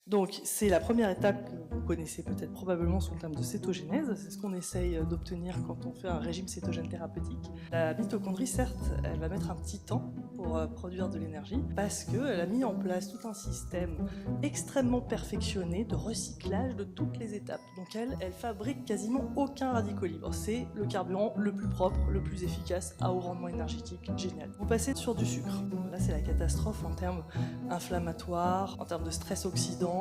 Donc c'est la première étape que vous connaissez peut-être probablement sous le terme de cétogénèse. C'est ce qu'on essaye d'obtenir quand on fait un régime cétogène thérapeutique. La mitochondrie, certes, elle va mettre un petit temps pour produire de l'énergie parce qu'elle a mis en place tout un système extrêmement perfectionné de recyclage de toutes les étapes. Donc elle fabrique quasiment aucun radicaux libre. C'est le carburant le plus propre, le plus efficace, à haut rendement énergétique, génial. Vous passez sur du sucre. Là c'est la catastrophe en termes inflammatoires, en termes de stress oxydant,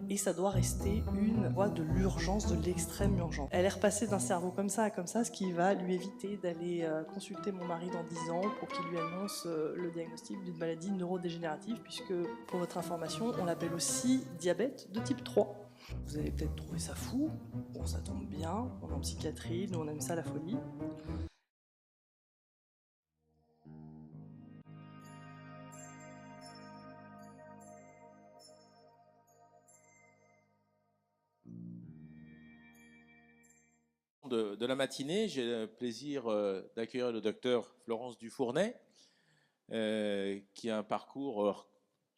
et ça doit rester une voie de l'urgence, de l'extrême urgence. Elle est repassée d'un cerveau comme ça à comme ça, ce qui va lui éviter d'aller consulter mon mari dans 10 ans pour qu'il lui annonce le diagnostic d'une maladie neurodégénérative, puisque, pour votre information, on l'appelle aussi diabète de type 3. Vous allez peut-être trouver ça fou, bon ça tombe bien, on est en psychiatrie, nous on aime ça la folie. De la matinée, j'ai le plaisir d'accueillir le docteur Florence Dufournay, qui a un parcours,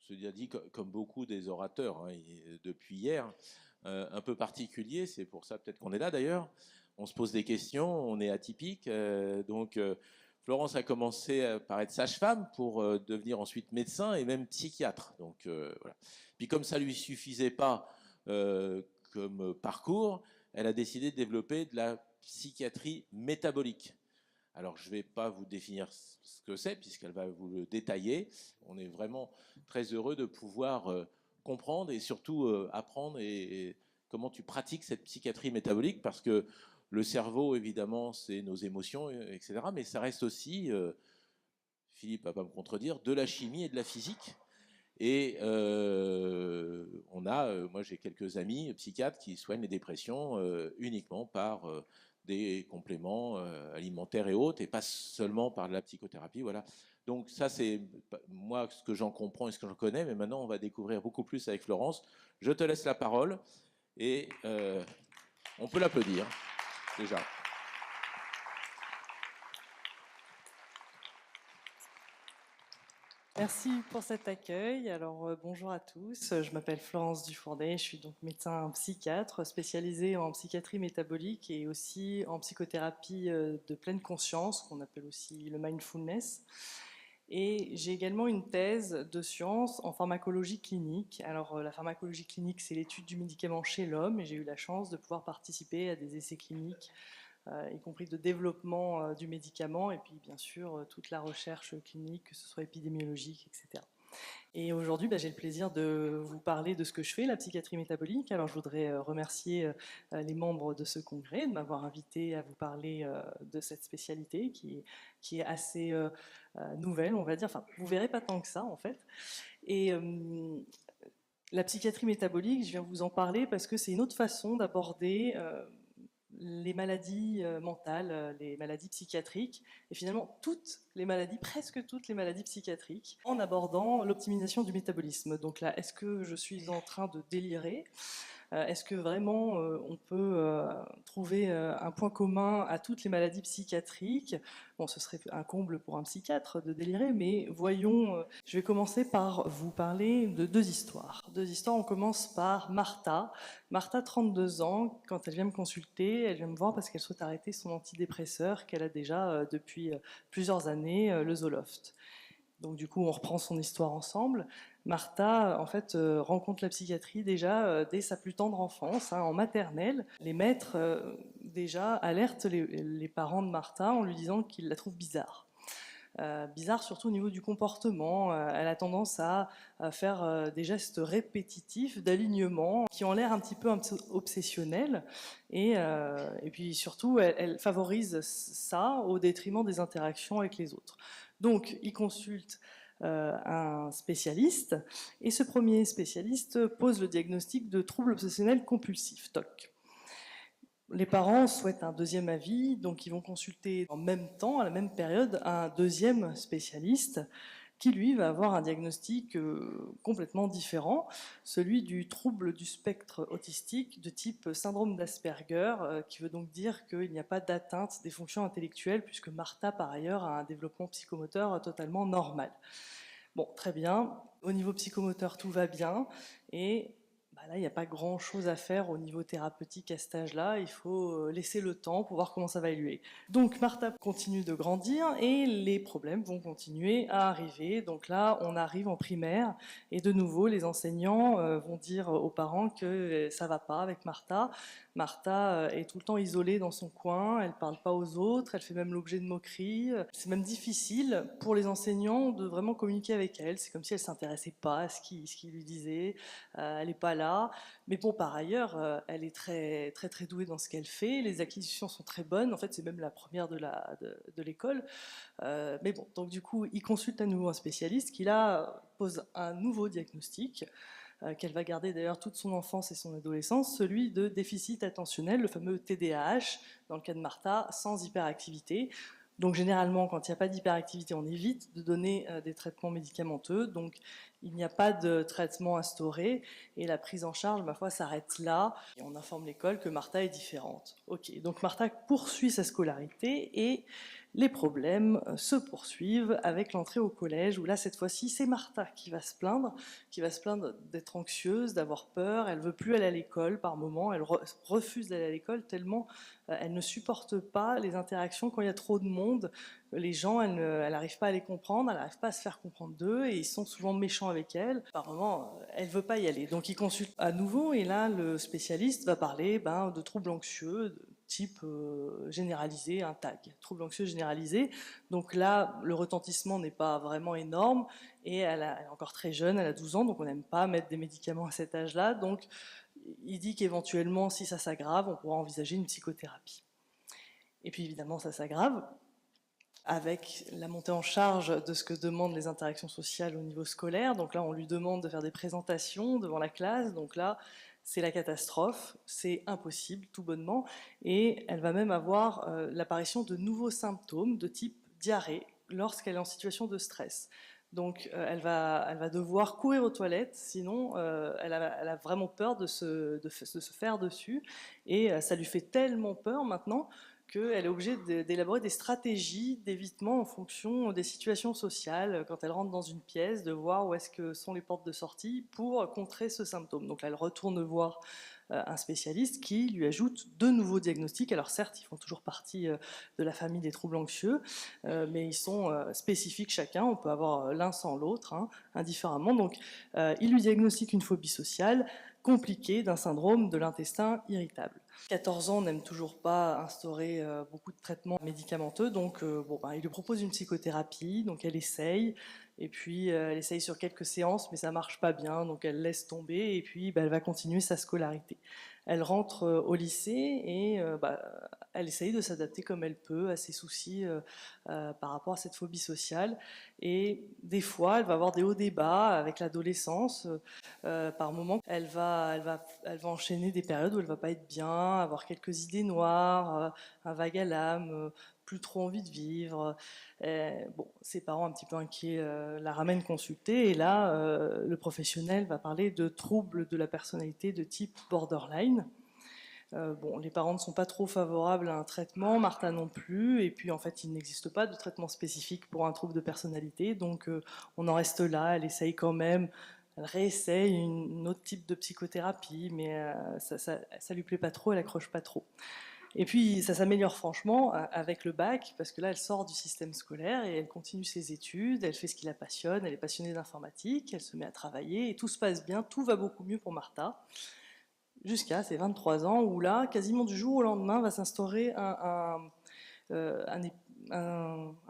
je l'ai dit, comme beaucoup des orateurs hein, depuis hier, un peu particulier. C'est pour ça peut-être qu'on est là d'ailleurs. On se pose des questions, on est atypique. Florence a commencé par être sage-femme pour devenir ensuite médecin et même psychiatre. Donc voilà. Puis comme ça lui suffisait pas comme parcours, elle a décidé de développer de la psychiatrie métabolique. Alors, je ne vais pas vous définir ce que c'est, puisqu'elle va vous le détailler. On est vraiment très heureux de pouvoir comprendre et surtout apprendre et comment tu pratiques cette psychiatrie métabolique, parce que le cerveau, évidemment, c'est nos émotions, etc. Mais ça reste aussi, Philippe va pas me contredire, de la chimie et de la physique. Et moi j'ai quelques amis psychiatres qui soignent les dépressions uniquement par des compléments alimentaires et autres, et pas seulement par de la psychothérapie, voilà. Donc ça c'est moi ce que j'en comprends et ce que j'en connais, mais maintenant on va découvrir beaucoup plus avec Florence. Je te laisse la parole et on peut l'applaudir déjà. Merci pour cet accueil. Alors bonjour à tous, je m'appelle Florence Dufournay, je suis donc médecin psychiatre spécialisée en psychiatrie métabolique et aussi en psychothérapie de pleine conscience, qu'on appelle aussi le mindfulness. Et j'ai également une thèse de science en pharmacologie clinique. Alors la pharmacologie clinique, c'est l'étude du médicament chez l'homme, et j'ai eu la chance de pouvoir participer à des essais cliniques y compris de développement du médicament, et puis bien sûr toute la recherche clinique, que ce soit épidémiologique, etc. Et aujourd'hui, j'ai le plaisir de vous parler de ce que je fais, la psychiatrie métabolique. Alors je voudrais remercier les membres de ce congrès de m'avoir invité à vous parler de cette spécialité qui est assez nouvelle, on va dire. Enfin, vous verrez pas tant que ça en fait. Et la psychiatrie métabolique, je viens vous en parler parce que c'est une autre façon d'aborder les maladies mentales, les maladies psychiatriques, et finalement toutes les maladies, presque toutes les maladies psychiatriques, en abordant l'optimisation du métabolisme. Donc là, est-ce que je suis en train de délirer ? Est-ce que vraiment on peut trouver un point commun à toutes les maladies psychiatriques ? Bon, ce serait un comble pour un psychiatre de délirer, mais voyons, je vais commencer par vous parler de deux histoires. Deux histoires, on commence par Martha. Martha, 32 ans, quand elle vient me consulter, elle vient me voir parce qu'elle souhaite arrêter son antidépresseur qu'elle a déjà depuis plusieurs années, le Zoloft. Donc du coup, on reprend son histoire ensemble. Martha, en fait, rencontre la psychiatrie déjà dès sa plus tendre enfance, hein, en maternelle. Les maîtres, déjà, alertent les parents de Martha en lui disant qu'ils la trouvent bizarre. Bizarre surtout au niveau du comportement. Elle a tendance à faire des gestes répétitifs d'alignement qui ont l'air un petit peu obsessionnels. Et puis surtout, elle favorise ça au détriment des interactions avec les autres. Donc, il consulte un spécialiste, et ce premier spécialiste pose le diagnostic de trouble obsessionnel compulsif, TOC. Les parents souhaitent un deuxième avis, donc ils vont consulter en même temps, à la même période, un deuxième spécialiste qui, lui, va avoir un diagnostic complètement différent, celui du trouble du spectre autistique de type syndrome d'Asperger, qui veut donc dire qu'il n'y a pas d'atteinte des fonctions intellectuelles, puisque Martha, par ailleurs, a un développement psychomoteur totalement normal. Bon, très bien. Au niveau psychomoteur, tout va bien. Et là, il n'y a pas grand-chose à faire au niveau thérapeutique à cet âge-là. Il faut laisser le temps pour voir comment ça va évoluer. Donc Martha continue de grandir et les problèmes vont continuer à arriver. Donc là, on arrive en primaire et de nouveau, les enseignants vont dire aux parents que ça ne va pas avec Martha. Martha est tout le temps isolée dans son coin, elle ne parle pas aux autres, elle fait même l'objet de moqueries. C'est même difficile pour les enseignants de vraiment communiquer avec elle. C'est comme si elle ne s'intéressait pas à ce qu'ils lui disaient. Elle n'est pas là. Mais bon, par ailleurs, elle est très, très, très douée dans ce qu'elle fait. Les acquisitions sont très bonnes. En fait, c'est même la première de l'école. Mais bon, donc du coup, il consulte à nouveau un spécialiste qui là pose un nouveau diagnostic qu'elle va garder d'ailleurs toute son enfance et son adolescence, celui de déficit attentionnel, le fameux TDAH, dans le cas de Martha, sans hyperactivité. Donc généralement, quand il n'y a pas d'hyperactivité, on évite de donner des traitements médicamenteux. Donc il n'y a pas de traitement instauré et la prise en charge, ma foi, s'arrête là. Et on informe l'école que Martha est différente. Ok, donc Martha poursuit sa scolarité et les problèmes se poursuivent avec l'entrée au collège, où là, cette fois-ci, c'est Martha qui va se plaindre d'être anxieuse, d'avoir peur. Elle veut plus aller à l'école par moment, elle refuse d'aller à l'école tellement elle ne supporte pas les interactions quand il y a trop de monde. Les gens, elle n'arrive pas à les comprendre, elle n'arrive pas à se faire comprendre d'eux, et ils sont souvent méchants avec elle. Par moment, elle ne veut pas y aller. Donc il consulte à nouveau, et là, le spécialiste va parler de troubles anxieux, type généralisé, un TAG, trouble anxieux généralisé. Donc là, le retentissement n'est pas vraiment énorme et elle est encore très jeune, elle a 12 ans, donc on n'aime pas mettre des médicaments à cet âge-là. Donc il dit qu'éventuellement, si ça s'aggrave, on pourra envisager une psychothérapie. Et puis évidemment, ça s'aggrave avec la montée en charge de ce que demandent les interactions sociales au niveau scolaire. Donc là, on lui demande de faire des présentations devant la classe. Donc là, c'est la catastrophe, c'est impossible, tout bonnement. Et elle va même avoir l'apparition de nouveaux symptômes de type diarrhée lorsqu'elle est en situation de stress. Donc elle va devoir courir aux toilettes, sinon elle a vraiment peur de se faire dessus. Et ça lui fait tellement peur maintenant qu'elle est obligée d'élaborer des stratégies d'évitement en fonction des situations sociales. Quand elle rentre dans une pièce, de voir où est-ce que sont les portes de sortie pour contrer ce symptôme. Donc là, elle retourne voir un spécialiste qui lui ajoute de nouveaux diagnostics. Alors certes, ils font toujours partie de la famille des troubles anxieux, mais ils sont spécifiques chacun. On peut avoir l'un sans l'autre, indifféremment. Donc il lui diagnostique une phobie sociale compliquée d'un syndrome de l'intestin irritable. 14 ans, n'aime toujours pas instaurer beaucoup de traitements médicamenteux, donc il lui propose une psychothérapie, donc elle essaye, et puis elle essaye sur quelques séances, mais ça marche pas bien, donc elle laisse tomber, et puis elle va continuer sa scolarité. Elle rentre au lycée et elle essaye de s'adapter comme elle peut à ses soucis par rapport à cette phobie sociale. Et des fois, elle va avoir des hauts et des bas avec l'adolescence. Par moments, elle va enchaîner des périodes où elle va pas être bien, avoir quelques idées noires, un vague à l'âme, plus trop envie de vivre. Ses parents un petit peu inquiets la ramènent consulter et là, le professionnel va parler de troubles de la personnalité de type borderline. Les parents ne sont pas trop favorables à un traitement, Martha non plus, et puis en fait il n'existe pas de traitement spécifique pour un trouble de personnalité, donc on en reste là, elle essaye quand même, elle réessaye un autre type de psychothérapie, mais ça lui plaît pas trop, elle accroche pas trop. Et puis ça s'améliore franchement avec le bac, parce que là elle sort du système scolaire et elle continue ses études, elle fait ce qui la passionne, elle est passionnée d'informatique, elle se met à travailler et tout se passe bien, tout va beaucoup mieux pour Martha, jusqu'à ses 23 ans où là, quasiment du jour au lendemain, va s'instaurer un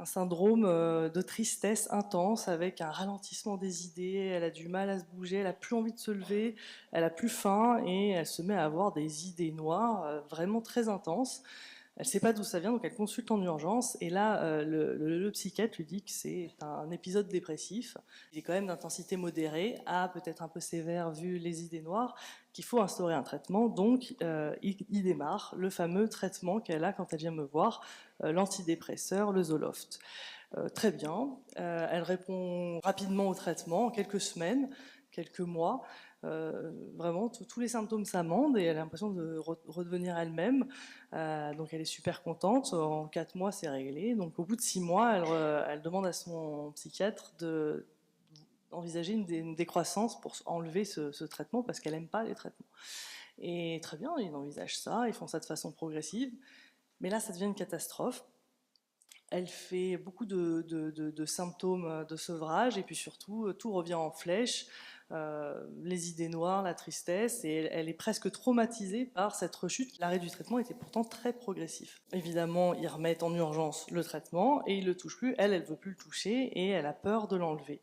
syndrome de tristesse intense avec un ralentissement des idées, elle a du mal à se bouger, elle a plus envie de se lever, elle a plus faim et elle se met à avoir des idées noires vraiment très intenses. Elle ne sait pas d'où ça vient, donc elle consulte en urgence. Et là, le psychiatre lui dit que c'est un épisode dépressif. Il est quand même d'intensité modérée, peut-être un peu sévère vu les idées noires, qu'il faut instaurer un traitement. Donc, il démarre le fameux traitement qu'elle a quand elle vient me voir, l'antidépresseur, le Zoloft. Très bien. Elle répond rapidement au traitement, en quelques semaines, quelques mois. Vraiment, tous les symptômes s'amendent et elle a l'impression de redevenir elle-même. Donc elle est super contente. En 4 mois, c'est réglé. Donc au bout de 6 mois, elle demande à son psychiatre envisager une décroissance pour enlever ce traitement parce qu'elle n'aime pas les traitements. Et très bien, ils envisagent ça, ils font ça de façon progressive, mais là ça devient une catastrophe. Elle fait beaucoup de symptômes de sevrage et puis surtout tout revient en flèche, les idées noires, la tristesse, et elle est presque traumatisée par cette rechute. L'arrêt du traitement était pourtant très progressif. Évidemment, ils remettent en urgence le traitement et ils ne le touchent plus. Elle ne veut plus le toucher et elle a peur de l'enlever.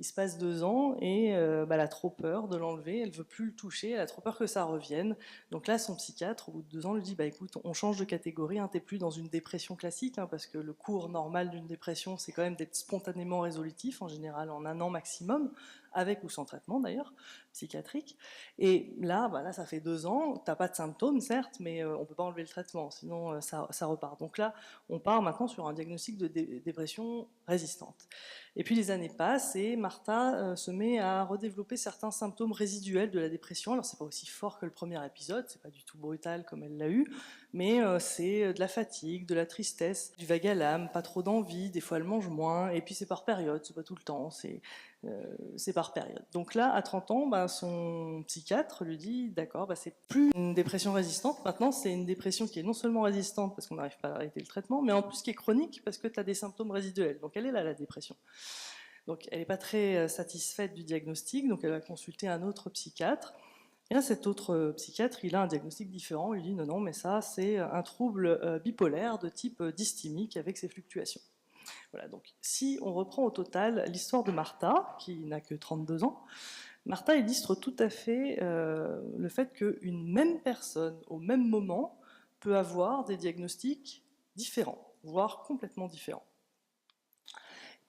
Il se passe 2 ans et elle a trop peur de l'enlever, elle veut plus le toucher, elle a trop peur que ça revienne. Donc là, son psychiatre, au bout de 2 ans, lui dit écoute, on change de catégorie, t'es plus dans une dépression classique, parce que le cours normal d'une dépression, c'est quand même d'être spontanément résolutif, en général en 1 an maximum, avec ou sans traitement d'ailleurs, psychiatrique. Et là, ça fait 2 ans, t'as pas de symptômes, certes, mais on peut pas enlever le traitement, sinon ça repart. Donc là, on part maintenant sur un diagnostic de dépression résistante. Et puis les années passent et Martha se met à redévelopper certains symptômes résiduels de la dépression. Alors c'est pas aussi fort que le premier épisode, c'est pas du tout brutal comme elle l'a eu, mais c'est de la fatigue, de la tristesse, du vague à l'âme, pas trop d'envie, des fois elle mange moins, et puis c'est par période, c'est pas tout le temps, c'est par période. Donc là, à 30 ans, son psychiatre lui dit d'accord, c'est plus une dépression résistante, maintenant c'est une dépression qui est non seulement résistante parce qu'on n'arrive pas à arrêter le traitement, mais en plus qui est chronique parce que tu as des symptômes résiduels. Donc elle est là, la dépression. Donc elle n'est pas très satisfaite du diagnostic, donc elle va consulter un autre psychiatre. Et là, cet autre psychiatre, il a un diagnostic différent. Il dit non, mais ça, c'est un trouble bipolaire de type dysthymique avec ses fluctuations. Voilà, donc si on reprend au total l'histoire de Martha, qui n'a que 32 ans, Martha illustre tout à fait le fait qu'une même personne, au même moment, peut avoir des diagnostics différents, voire complètement différents.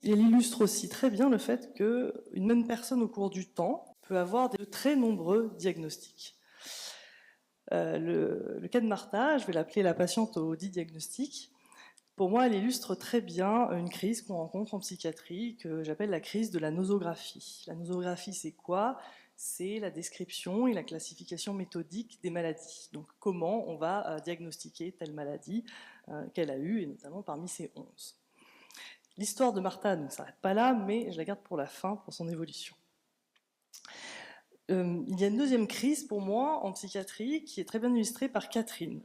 Il illustre aussi très bien le fait qu'une même personne au cours du temps peut avoir de très nombreux diagnostics. Le cas de Martha, je vais l'appeler la patiente aux 10 diagnostics. Pour moi, elle illustre très bien une crise qu'on rencontre en psychiatrie, que j'appelle la crise de la nosographie. La nosographie, c'est quoi? C'est la description et la classification méthodique des maladies. Donc comment on va diagnostiquer telle maladie qu'elle a eue, et notamment parmi ces 11. L'histoire de Martha ne s'arrête pas là, mais je la garde pour la fin, pour son évolution. Il y a une deuxième crise pour moi en psychiatrie qui est très bien illustrée par Catherine,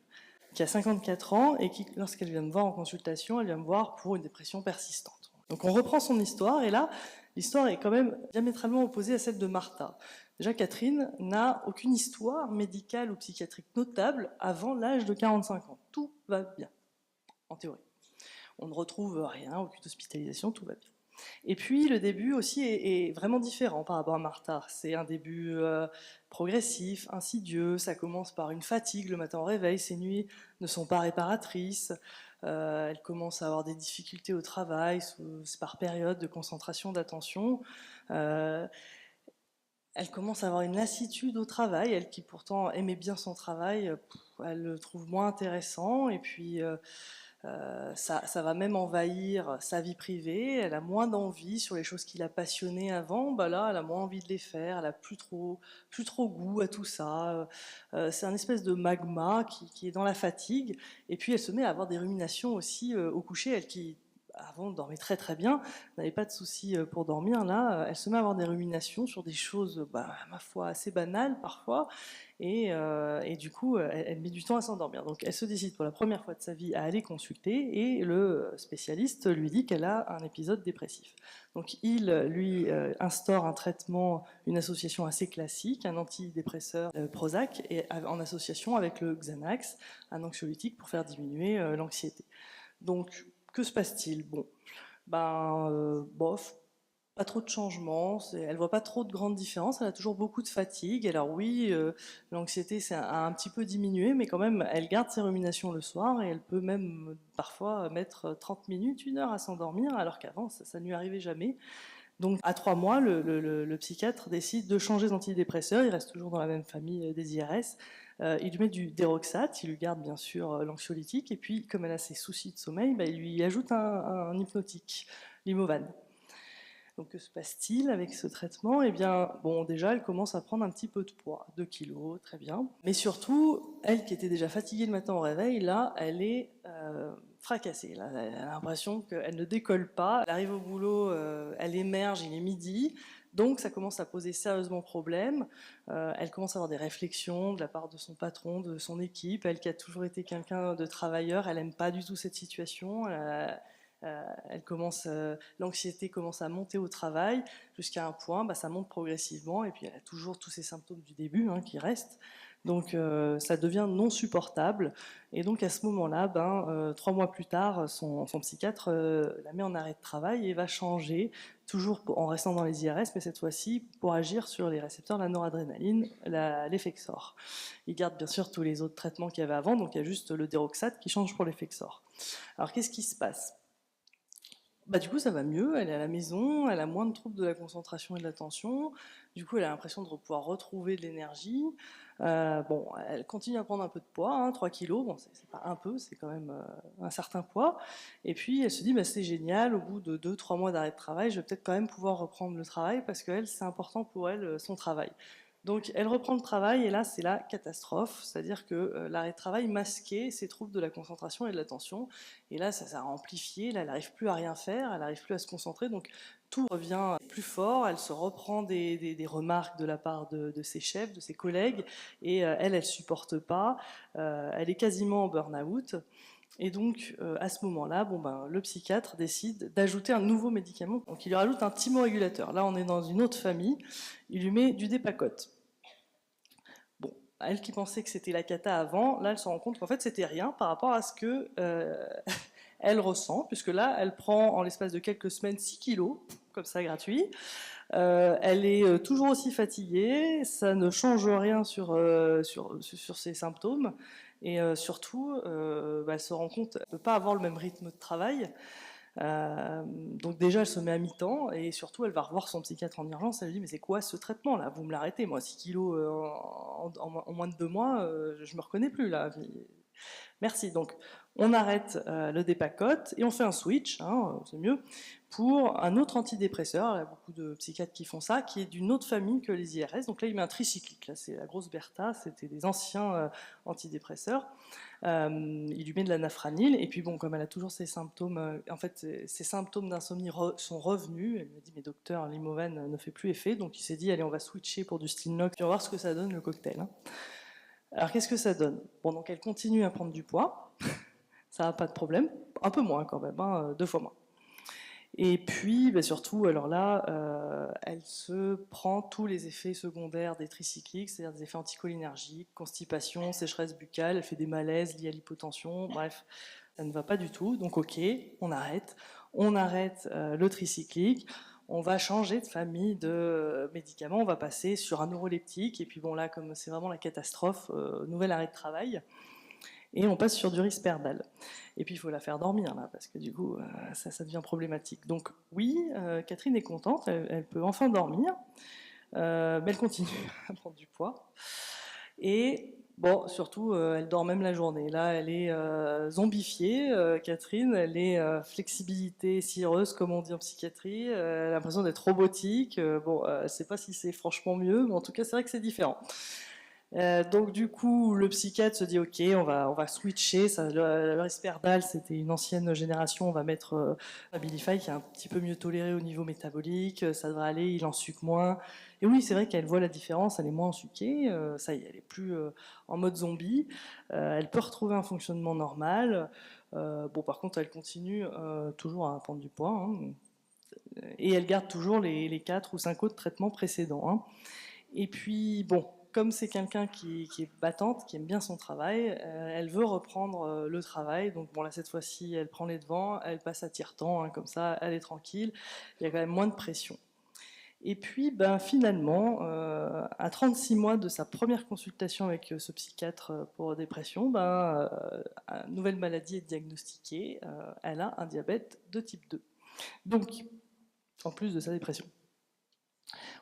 qui a 54 ans et qui, lorsqu'elle vient me voir en consultation, elle vient me voir pour une dépression persistante. Donc on reprend son histoire et là, l'histoire est quand même diamétralement opposée à celle de Martha. Déjà, Catherine n'a aucune histoire médicale ou psychiatrique notable avant l'âge de 45 ans. Tout va bien, en théorie. On ne retrouve rien, aucune hospitalisation, tout va bien. Et puis le début aussi est vraiment différent par rapport à Martha. C'est un début progressif, insidieux, ça commence par une fatigue le matin au réveil, ses nuits ne sont pas réparatrices, elle commence à avoir des difficultés au travail, c'est par période de concentration, d'attention. Elle commence à avoir une lassitude au travail, elle qui pourtant aimait bien son travail, elle le trouve moins intéressant, et puis ça va même envahir sa vie privée, elle a moins d'envie sur les choses qui la passionnaient avant, là elle a moins envie de les faire, elle a plus trop goût à tout ça, c'est un espèce de magma qui est dans la fatigue, et puis elle se met à avoir des ruminations aussi au coucher, elle qui avant dormait très très bien, n'avait pas de soucis pour dormir, là elle se met à avoir des ruminations sur des choses, ma foi, assez banales parfois, et du coup, elle met du temps à s'endormir. Donc elle se décide pour la première fois de sa vie à aller consulter et le spécialiste lui dit qu'elle a un épisode dépressif. Donc il lui instaure un traitement, une association assez classique, un antidépresseur Prozac, et en association avec le Xanax, un anxiolytique pour faire diminuer l'anxiété. Donc que se passe-t-il? Bof, pas trop de changements, elle voit pas trop de grandes différences, elle a toujours beaucoup de fatigue. Alors oui, l'anxiété a un petit peu diminué, mais quand même, elle garde ses ruminations le soir et elle peut même parfois mettre 30 minutes, 1 heure à s'endormir, alors qu'avant, ça ne lui arrivait jamais. Donc à 3 mois, le psychiatre décide de changer d'antidépresseur, il reste toujours dans la même famille des IRS, il lui met du Deroxate, il lui garde bien sûr l'anxiolytique, et puis comme elle a ses soucis de sommeil, il lui ajoute un hypnotique, l'Imovan. Donc que se passe-t-il avec ce traitement? Eh bien, déjà, elle commence à prendre un petit peu de poids, 2 kilos, très bien. Mais surtout, elle qui était déjà fatiguée le matin au réveil, là, elle est fracassée. Là, elle a l'impression qu'elle ne décolle pas. Elle arrive au boulot, elle émerge, il est midi. Donc ça commence à poser sérieusement problème. Elle commence à avoir des réflexions de la part de son patron, de son équipe. Elle qui a toujours été quelqu'un de travailleur, elle n'aime pas du tout cette situation. L'anxiété commence à monter au travail jusqu'à un point, ça monte progressivement et puis elle a toujours tous ces symptômes du début qui restent. Donc ça devient non supportable et donc à ce moment-là, 3 mois plus tard, son psychiatre la met en arrêt de travail et va changer, toujours en restant dans les IRS, mais cette fois-ci pour agir sur les récepteurs de la noradrénaline, l'Effexor. Il garde bien sûr tous les autres traitements qu'il y avait avant, donc il y a juste le Deroxate qui change pour l'Effexor. Alors qu'est-ce qui se passe ? Du coup, ça va mieux, elle est à la maison, elle a moins de troubles de la concentration et de l'attention, du coup, elle a l'impression de pouvoir retrouver de l'énergie. Elle continue à prendre un peu de poids, 3 kilos, c'est pas un peu, c'est quand même un certain poids. Et puis, elle se dit, c'est génial, au bout de 2-3 mois d'arrêt de travail, je vais peut-être quand même pouvoir reprendre le travail, parce que c'est important pour elle, son travail. Donc elle reprend le travail et là c'est la catastrophe, c'est-à-dire que l'arrêt de travail masquait ses troubles de la concentration et de l'attention et là ça a amplifié, là elle n'arrive plus à rien faire, elle n'arrive plus à se concentrer, donc tout revient plus fort, elle se reprend des remarques de la part de ses chefs, de ses collègues et elle supporte pas, elle est quasiment en burn-out. Et donc, à ce moment-là, le psychiatre décide d'ajouter un nouveau médicament. Donc, il lui rajoute un thymorégulateur. Là, on est dans une autre famille. Il lui met du Dépakote. Bon, elle qui pensait que c'était la cata avant, là, elle se rend compte qu'en fait, c'était rien par rapport à ce que elle ressent, puisque là, elle prend en l'espace de quelques semaines 6 kilos, comme ça, gratuit. Elle est toujours aussi fatiguée, ça ne change rien sur ses symptômes. Et surtout, elle se rend compte qu'elle ne peut pas avoir le même rythme de travail. Donc déjà, elle se met à mi-temps et surtout, elle va revoir son psychiatre en urgence. Elle lui dit, mais c'est quoi ce traitement là? Vous me l'arrêtez, moi, 6 kilos en moins de 2 mois, je ne me reconnais plus là. Merci. Donc, on arrête le Dépakote et on fait un switch, c'est mieux, pour un autre antidépresseur. Il y a beaucoup de psychiatres qui font ça, qui est d'une autre famille que les IRS. Donc là, il met un tricyclique. Là, c'est la grosse Bertha. C'était des anciens antidépresseurs. Il lui met de la nafranil. Et puis, comme elle a toujours ces symptômes, en fait, ces symptômes d'insomnie sont revenus. Elle m'a dit, mais docteur, l'Imovan ne fait plus effet. Donc, il s'est dit, allez, on va switcher pour du Stilnox. Puis on va voir ce que ça donne, le cocktail. Alors, qu'est-ce que ça donne? Donc, elle continue à prendre du poids. Ça n'a pas de problème. Un peu moins quand même, 2 fois moins. Et puis, surtout, alors là, elle se prend tous les effets secondaires des tricycliques, c'est-à-dire des effets anticholinergiques, constipation, sécheresse buccale, elle fait des malaises liés à l'hypotension, bref, ça ne va pas du tout. Donc, ok, on arrête. On arrête le tricyclique. On va changer de famille de médicaments, on va passer sur un neuroleptique, et puis là, comme c'est vraiment la catastrophe, nouvel arrêt de travail, et on passe sur du Risperdal. Et puis il faut la faire dormir, là, parce que du coup, ça devient problématique. Donc oui, Catherine est contente, elle peut enfin dormir, mais elle continue à prendre du poids. Et surtout, elle dort même la journée. Là, elle est zombifiée, Catherine. Elle est flexibilité cireuse, comme on dit en psychiatrie. Elle a l'impression d'être robotique. Elle ne sait pas si c'est franchement mieux, mais en tout cas, c'est vrai que c'est différent. Donc du coup, le psychiatre se dit ok, on va switcher. Le Risperdal, c'était une ancienne génération. On va mettre Abilify qui est un petit peu mieux toléré au niveau métabolique. Ça devrait aller, il en sucre moins. Et oui, c'est vrai qu'elle voit la différence. Elle est moins ensuquée. Ça y est, elle est plus en mode zombie. Elle peut retrouver un fonctionnement normal. Par contre, elle continue toujours à prendre du poids. Et elle garde toujours les 4 ou 5 autres traitements précédents. Et puis comme c'est quelqu'un qui est battante, qui aime bien son travail, elle veut reprendre le travail. Donc là, cette fois-ci, elle prend les devants, elle passe à tire-temps, comme ça, elle est tranquille. Il y a quand même moins de pression. Et puis, finalement, à 36 mois de sa première consultation avec ce psychiatre pour dépression, une nouvelle maladie est diagnostiquée. Elle a un diabète de type 2. Donc, en plus de sa dépression.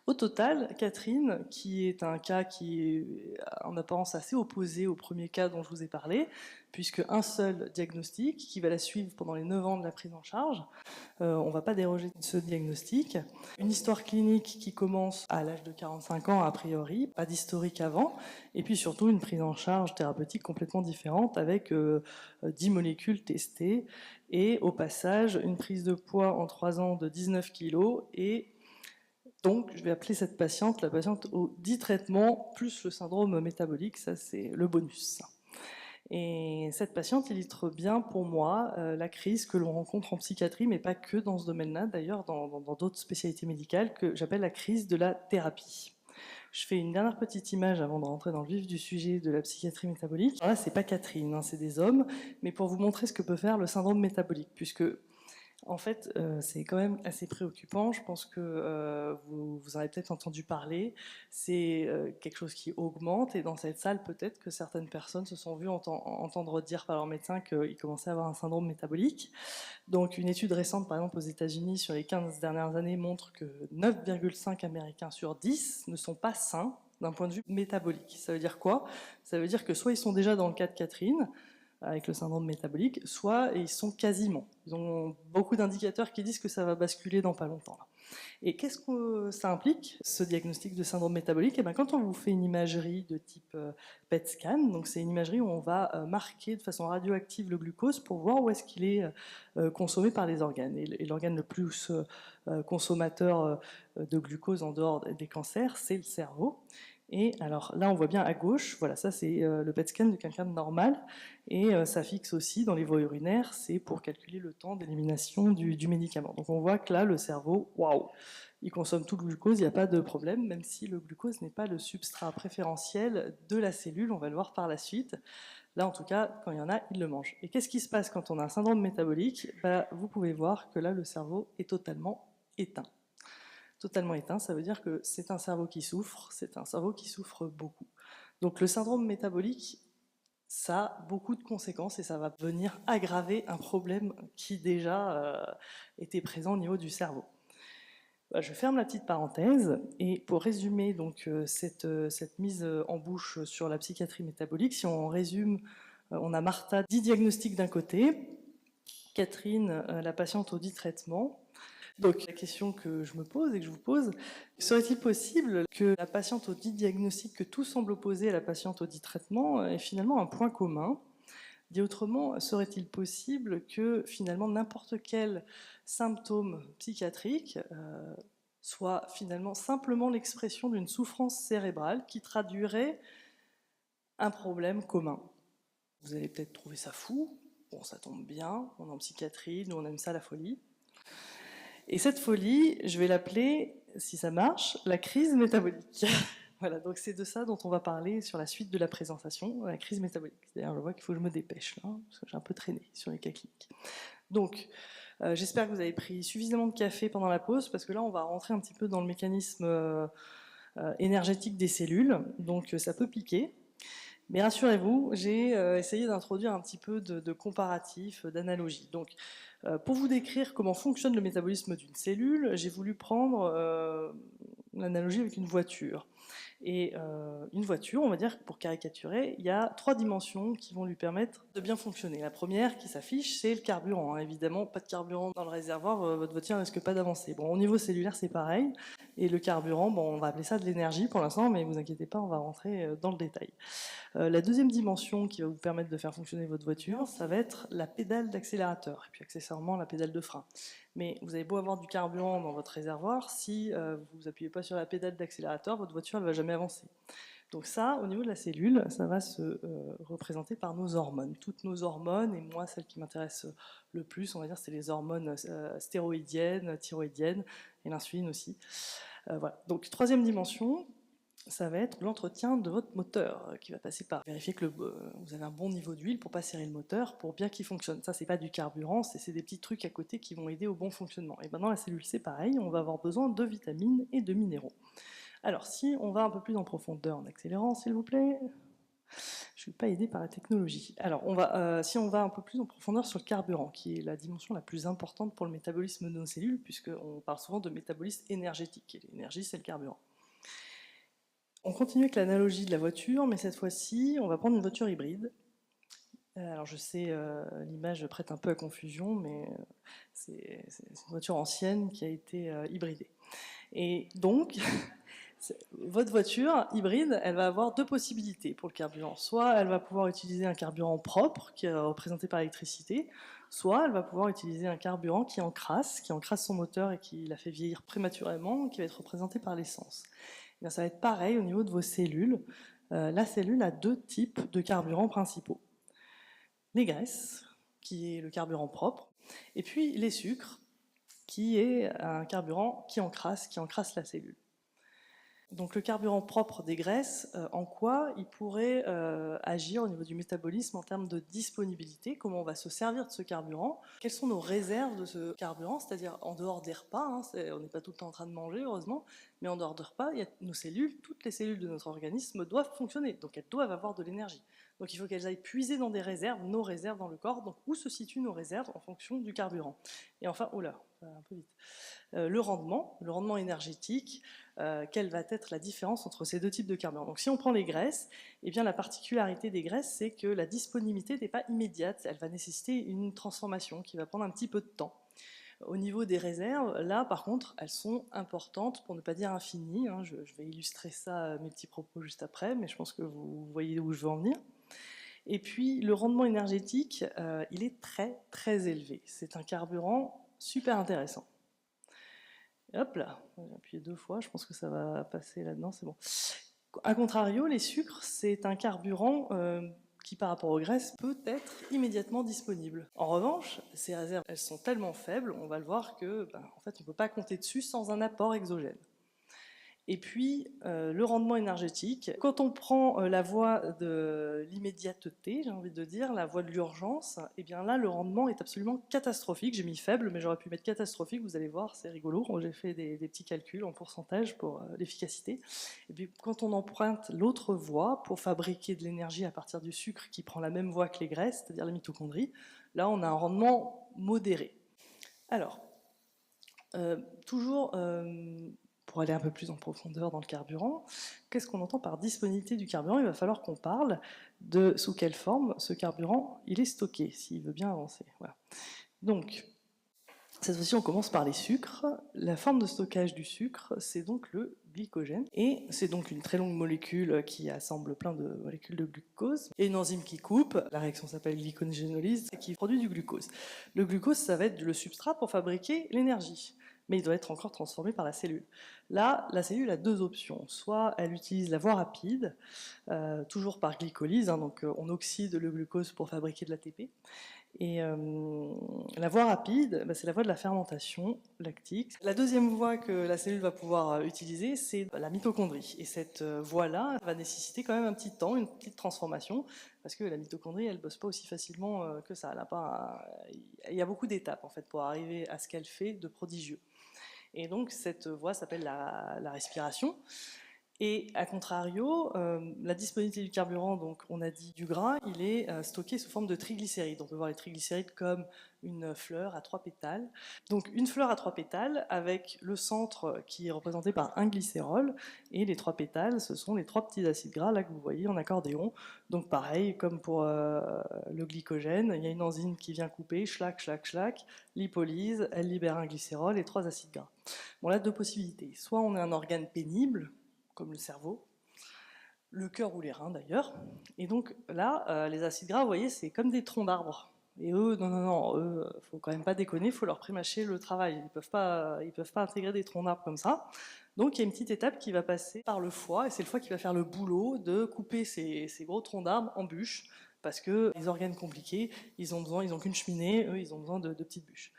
Au total, Catherine, qui est un cas qui est en apparence assez opposé au premier cas dont je vous ai parlé, puisque un seul diagnostic qui va la suivre pendant les 9 ans de la prise en charge, on ne va pas déroger de ce diagnostic. Une histoire clinique qui commence à l'âge de 45 ans a priori, pas d'historique avant, et puis surtout une prise en charge thérapeutique complètement différente avec 10 molécules testées, et au passage une prise de poids en 3 ans de 19 kg et Donc, je vais appeler cette patiente la patiente au 10 traitements plus le syndrome métabolique, ça c'est le bonus. Et cette patiente illustre bien pour moi la crise que l'on rencontre en psychiatrie, mais pas que dans ce domaine-là, d'ailleurs dans d'autres spécialités médicales, que j'appelle la crise de la thérapie. Je fais une dernière petite image avant de rentrer dans le vif du sujet de la psychiatrie métabolique. Alors là, c'est pas Catherine, hein, c'est des hommes, mais pour vous montrer ce que peut faire le syndrome métabolique, puisque en fait, c'est quand même assez préoccupant. Je pense que vous en avez peut-être entendu parler. C'est quelque chose qui augmente. Et dans cette salle, peut-être que certaines personnes se sont vues entendre dire par leur médecin qu'ils commençaient à avoir un syndrome métabolique. Donc, une étude récente, par exemple, aux États-Unis, sur les 15 dernières années, montre que 9,5 Américains sur 10 ne sont pas sains d'un point de vue métabolique. Ça veut dire quoi? Ça veut dire que soit ils sont déjà dans le cas de Catherine, avec le syndrome métabolique, soit ils sont quasiment. Ils ont beaucoup d'indicateurs qui disent que ça va basculer dans pas longtemps. Et qu'est-ce que ça implique, ce diagnostic de syndrome métabolique? Et bien, quand on vous fait une imagerie de type PET scan, donc c'est une imagerie où on va marquer de façon radioactive le glucose pour voir où est-ce qu'il est consommé par les organes. Et l'organe le plus consommateur de glucose en dehors des cancers, c'est le cerveau. Et alors là, on voit bien à gauche, voilà, ça c'est le PET scan de quelqu'un de normal, et ça fixe aussi dans les voies urinaires, c'est pour calculer le temps d'élimination du médicament. Donc on voit que là, le cerveau, waouh, il consomme tout le glucose, il n'y a pas de problème, même si le glucose n'est pas le substrat préférentiel de la cellule, on va le voir par la suite. Là, en tout cas, quand il y en a, il le mange. Et qu'est-ce qui se passe quand on a un syndrome métabolique? Vous pouvez voir que là, le cerveau est totalement éteint. Totalement éteint, ça veut dire que c'est un cerveau qui souffre, c'est un cerveau qui souffre beaucoup. Donc le syndrome métabolique, ça a beaucoup de conséquences et ça va venir aggraver un problème qui déjà était présent au niveau du cerveau. Je ferme la petite parenthèse et pour résumer donc cette mise en bouche sur la psychiatrie métabolique, si on résume, on a Martha, 10 diagnostics d'un côté, Catherine, la patiente aux 10 traitements. Donc la question que je me pose et que je vous pose, serait-il possible que la patiente au dit diagnostic, que tout semble opposé à la patiente au dit traitement, ait finalement un point commun? Dit autrement, serait-il possible que finalement n'importe quel symptôme psychiatrique soit finalement simplement l'expression d'une souffrance cérébrale qui traduirait un problème commun? Vous allez peut-être trouver ça fou. Bon, ça tombe bien, on est en psychiatrie, nous on aime ça la folie. Et cette folie, je vais l'appeler, si ça marche, la crise métabolique. Voilà, donc c'est de ça dont on va parler sur la suite de la présentation, la crise métabolique. D'ailleurs, je vois qu'il faut que je me dépêche, là, parce que j'ai un peu traîné sur les cas cliniques. Donc, j'espère que vous avez pris suffisamment de café pendant la pause, parce que là, on va rentrer un petit peu dans le mécanisme énergétique des cellules, donc ça peut piquer. Mais rassurez-vous, j'ai essayé d'introduire un petit peu de comparatif, d'analogie. Donc, pour vous décrire comment fonctionne le métabolisme d'une cellule, j'ai voulu prendre l'analogie avec une voiture. Et une voiture, on va dire, pour caricaturer, il y a 3 dimensions qui vont lui permettre de bien fonctionner. La première qui s'affiche, c'est le carburant. Évidemment, pas de carburant dans le réservoir, votre voiture ne risque pas d'avancer. Bon, au niveau cellulaire, c'est pareil. Et le carburant, bon, on va appeler ça de l'énergie pour l'instant, mais vous inquiétez pas, on va rentrer dans le détail. La deuxième dimension qui va vous permettre de faire fonctionner votre voiture, ça va être la pédale d'accélérateur, et puis accessoirement la pédale de frein. Mais vous avez beau avoir du carburant dans votre réservoir, si vous appuyez pas sur la pédale d'accélérateur, votre voiture ne va jamais avancer. Donc ça, au niveau de la cellule, ça va se représenter par nos hormones. Toutes nos hormones, et moi, celle qui m'intéresse le plus, on va dire, c'est les hormones stéroïdiennes, thyroïdiennes, et l'insuline aussi. Voilà. Donc, troisième dimension, ça va être l'entretien de votre moteur qui va passer par vérifier que vous avez un bon niveau d'huile pour pas serrer le moteur, pour bien qu'il fonctionne. Ça, c'est pas du carburant, c'est des petits trucs à côté qui vont aider au bon fonctionnement. Et maintenant, la cellule, c'est pareil, on va avoir besoin de vitamines et de minéraux. Alors, si on va un peu plus en profondeur en accélérant, s'il vous plaît. Je ne suis pas aidée par la technologie. Alors, si on va un peu plus en profondeur sur le carburant, qui est la dimension la plus importante pour le métabolisme de nos cellules, puisqu'on parle souvent de métabolisme énergétique, et l'énergie, c'est le carburant. On continue avec l'analogie de la voiture, mais cette fois-ci, on va prendre une voiture hybride. Alors je sais, l'image prête un peu à confusion, mais c'est une voiture ancienne qui a été hybridée. Et donc, Votre voiture hybride, elle va avoir deux possibilités pour le carburant. Soit elle va pouvoir utiliser un carburant propre, qui est représenté par l'électricité, soit elle va pouvoir utiliser un carburant qui encrasse son moteur et qui la fait vieillir prématurément, qui va être représenté par l'essence. Et bien, ça va être pareil au niveau de vos cellules. La cellule a deux types de carburants principaux. Les graisses, qui est le carburant propre, et puis les sucres, qui est un carburant qui encrasse la cellule. Donc le carburant propre des graisses, en quoi il pourrait agir au niveau du métabolisme en termes de disponibilité, comment on va se servir de ce carburant, quelles sont nos réserves de ce carburant, c'est-à-dire en dehors des repas, hein, on n'est pas tout le temps en train de manger heureusement, mais en dehors des repas, il y a nos cellules, toutes les cellules de notre organisme doivent fonctionner, donc elles doivent avoir de l'énergie. Donc il faut qu'elles aillent puiser dans des réserves, nos réserves dans le corps, donc où se situent nos réserves en fonction du carburant. Et enfin, oh là, un peu vite. Le rendement énergétique, quelle va être la différence entre ces deux types de carburants. Donc si on prend les graisses, eh bien, la particularité des graisses, c'est que la disponibilité n'est pas immédiate, elle va nécessiter une transformation qui va prendre un petit peu de temps. Au niveau des réserves, là par contre, elles sont importantes, pour ne pas dire infinies, hein. Je vais illustrer ça, mes petits propos juste après, mais je pense que vous voyez où je veux en venir. Et puis le rendement énergétique, il est très très élevé. C'est un carburant super intéressant. Et hop là, j'ai appuyé 2 fois, je pense que ça va passer là-dedans, c'est bon. A contrario, les sucres, c'est un carburant qui, par rapport aux graisses, peut être immédiatement disponible. En revanche, ces réserves, elles sont tellement faibles, on va le voir que, en fait, on ne peut pas compter dessus sans un apport exogène. Et puis, le rendement énergétique. Quand on prend la voie de l'immédiateté, j'ai envie de dire, la voie de l'urgence, et bien là, le rendement est absolument catastrophique. J'ai mis faible, mais j'aurais pu mettre catastrophique, vous allez voir, c'est rigolo. J'ai fait des petits calculs en pourcentage pour l'efficacité. Et puis, quand on emprunte l'autre voie pour fabriquer de l'énergie à partir du sucre qui prend la même voie que les graisses, c'est-à-dire la mitochondrie, là, on a un rendement modéré. Alors, toujours... pour aller un peu plus en profondeur dans le carburant, qu'est-ce qu'on entend par disponibilité du carburant? Il va falloir qu'on parle de sous quelle forme ce carburant il est stocké, s'il veut bien avancer. Voilà. Donc, cette fois-ci, on commence par les sucres. La forme de stockage du sucre, c'est donc le glycogène. Et c'est donc une très longue molécule qui assemble plein de molécules de glucose. Et une enzyme qui coupe, la réaction s'appelle glycogénolyse, et qui produit du glucose. Le glucose, ça va être le substrat pour fabriquer l'énergie, mais il doit être encore transformé par la cellule. Là, la cellule a deux options. Soit elle utilise la voie rapide, toujours par glycolyse, hein, donc on oxyde le glucose pour fabriquer de l'ATP. Et la voie rapide, c'est la voie de la fermentation lactique. La deuxième voie que la cellule va pouvoir utiliser, c'est la mitochondrie. Et cette voie-là va nécessiter quand même un petit temps, une petite transformation, parce que la mitochondrie, elle ne bosse pas aussi facilement que ça. Il y a beaucoup d'étapes en fait, pour arriver à ce qu'elle fait de prodigieux. Et donc cette voie s'appelle la respiration. Et à contrario, la disponibilité du carburant, donc on a dit du gras, il est stocké sous forme de triglycérides. On peut voir les triglycérides comme une fleur à 3 pétales. Donc une fleur à 3 pétales avec le centre qui est représenté par un glycérol, et les 3 pétales, ce sont les 3 petits acides gras là que vous voyez en accordéon. Donc pareil, comme pour le glycogène, il y a une enzyme qui vient couper, schlac, schlac, schlac, lipolyse, elle libère un glycérol et 3 acides gras. Bon là, deux possibilités. Soit on est un organe pénible, comme le cerveau, le cœur ou les reins d'ailleurs. Et donc là, les acides gras, vous voyez, c'est comme des troncs d'arbres. Et eux, non, eux, faut quand même pas déconner, faut leur prémâcher le travail. Ils peuvent pas intégrer des troncs d'arbres comme ça. Donc il y a une petite étape qui va passer par le foie, et c'est le foie qui va faire le boulot de couper ces gros troncs d'arbres en bûches, parce que les organes compliqués, ils ont qu'une cheminée, eux, ils ont besoin de petites bûches.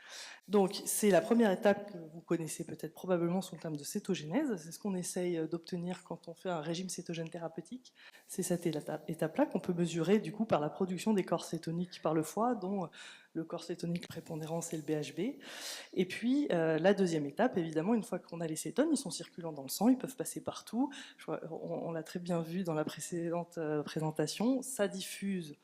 Donc c'est la première étape que vous connaissez peut-être probablement sous le terme de cétogénèse. C'est ce qu'on essaye d'obtenir quand on fait un régime cétogène thérapeutique. C'est cette étape-là qu'on peut mesurer du coup par la production des corps cétoniques par le foie, dont le corps cétonique prépondérant c'est le BHB. Et puis la deuxième étape, évidemment, une fois qu'on a les cétones, ils sont circulants dans le sang, ils peuvent passer partout. On l'a très bien vu dans la précédente présentation, ça diffuse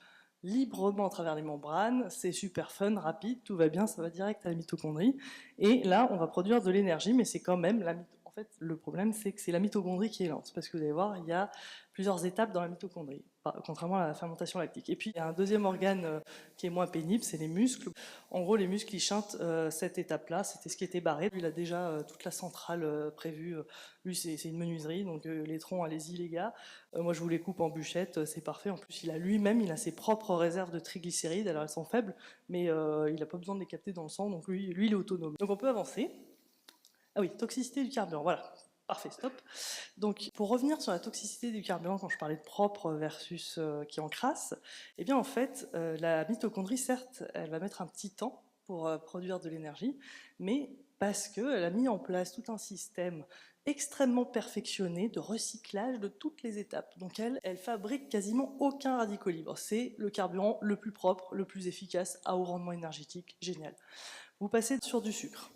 librement à travers les membranes, c'est super fun, rapide, tout va bien, ça va direct à la mitochondrie. Et là, on va produire de l'énergie, mais c'est quand même en fait, le problème, c'est que c'est la mitochondrie qui est lente, parce que vous allez voir, il y a plusieurs étapes dans la mitochondrie, contrairement à la fermentation lactique. Et puis il y a un deuxième organe qui est moins pénible, c'est les muscles. En gros, les muscles, ils chantent cette étape-là, c'était ce qui était barré. Lui, il a déjà toute la centrale prévue. Lui, c'est une menuiserie, donc les troncs, allez-y les gars. Moi, je vous les coupe en bûchettes, c'est parfait. En plus, il a ses propres réserves de triglycérides. Alors, elles sont faibles, mais il n'a pas besoin de les capter dans le sang, donc lui, il est autonome. Donc, on peut avancer. Ah oui, toxicité du carburant, voilà. Parfait, stop. Donc, pour revenir sur la toxicité du carburant, quand je parlais de propre versus qui encrasse, eh bien, en fait, la mitochondrie, certes, elle va mettre un petit temps pour produire de l'énergie, mais parce qu'elle a mis en place tout un système extrêmement perfectionné de recyclage de toutes les étapes. Donc, elle fabrique quasiment aucun radicaux libres. C'est le carburant le plus propre, le plus efficace, à haut rendement énergétique. Génial. Vous passez sur du sucre.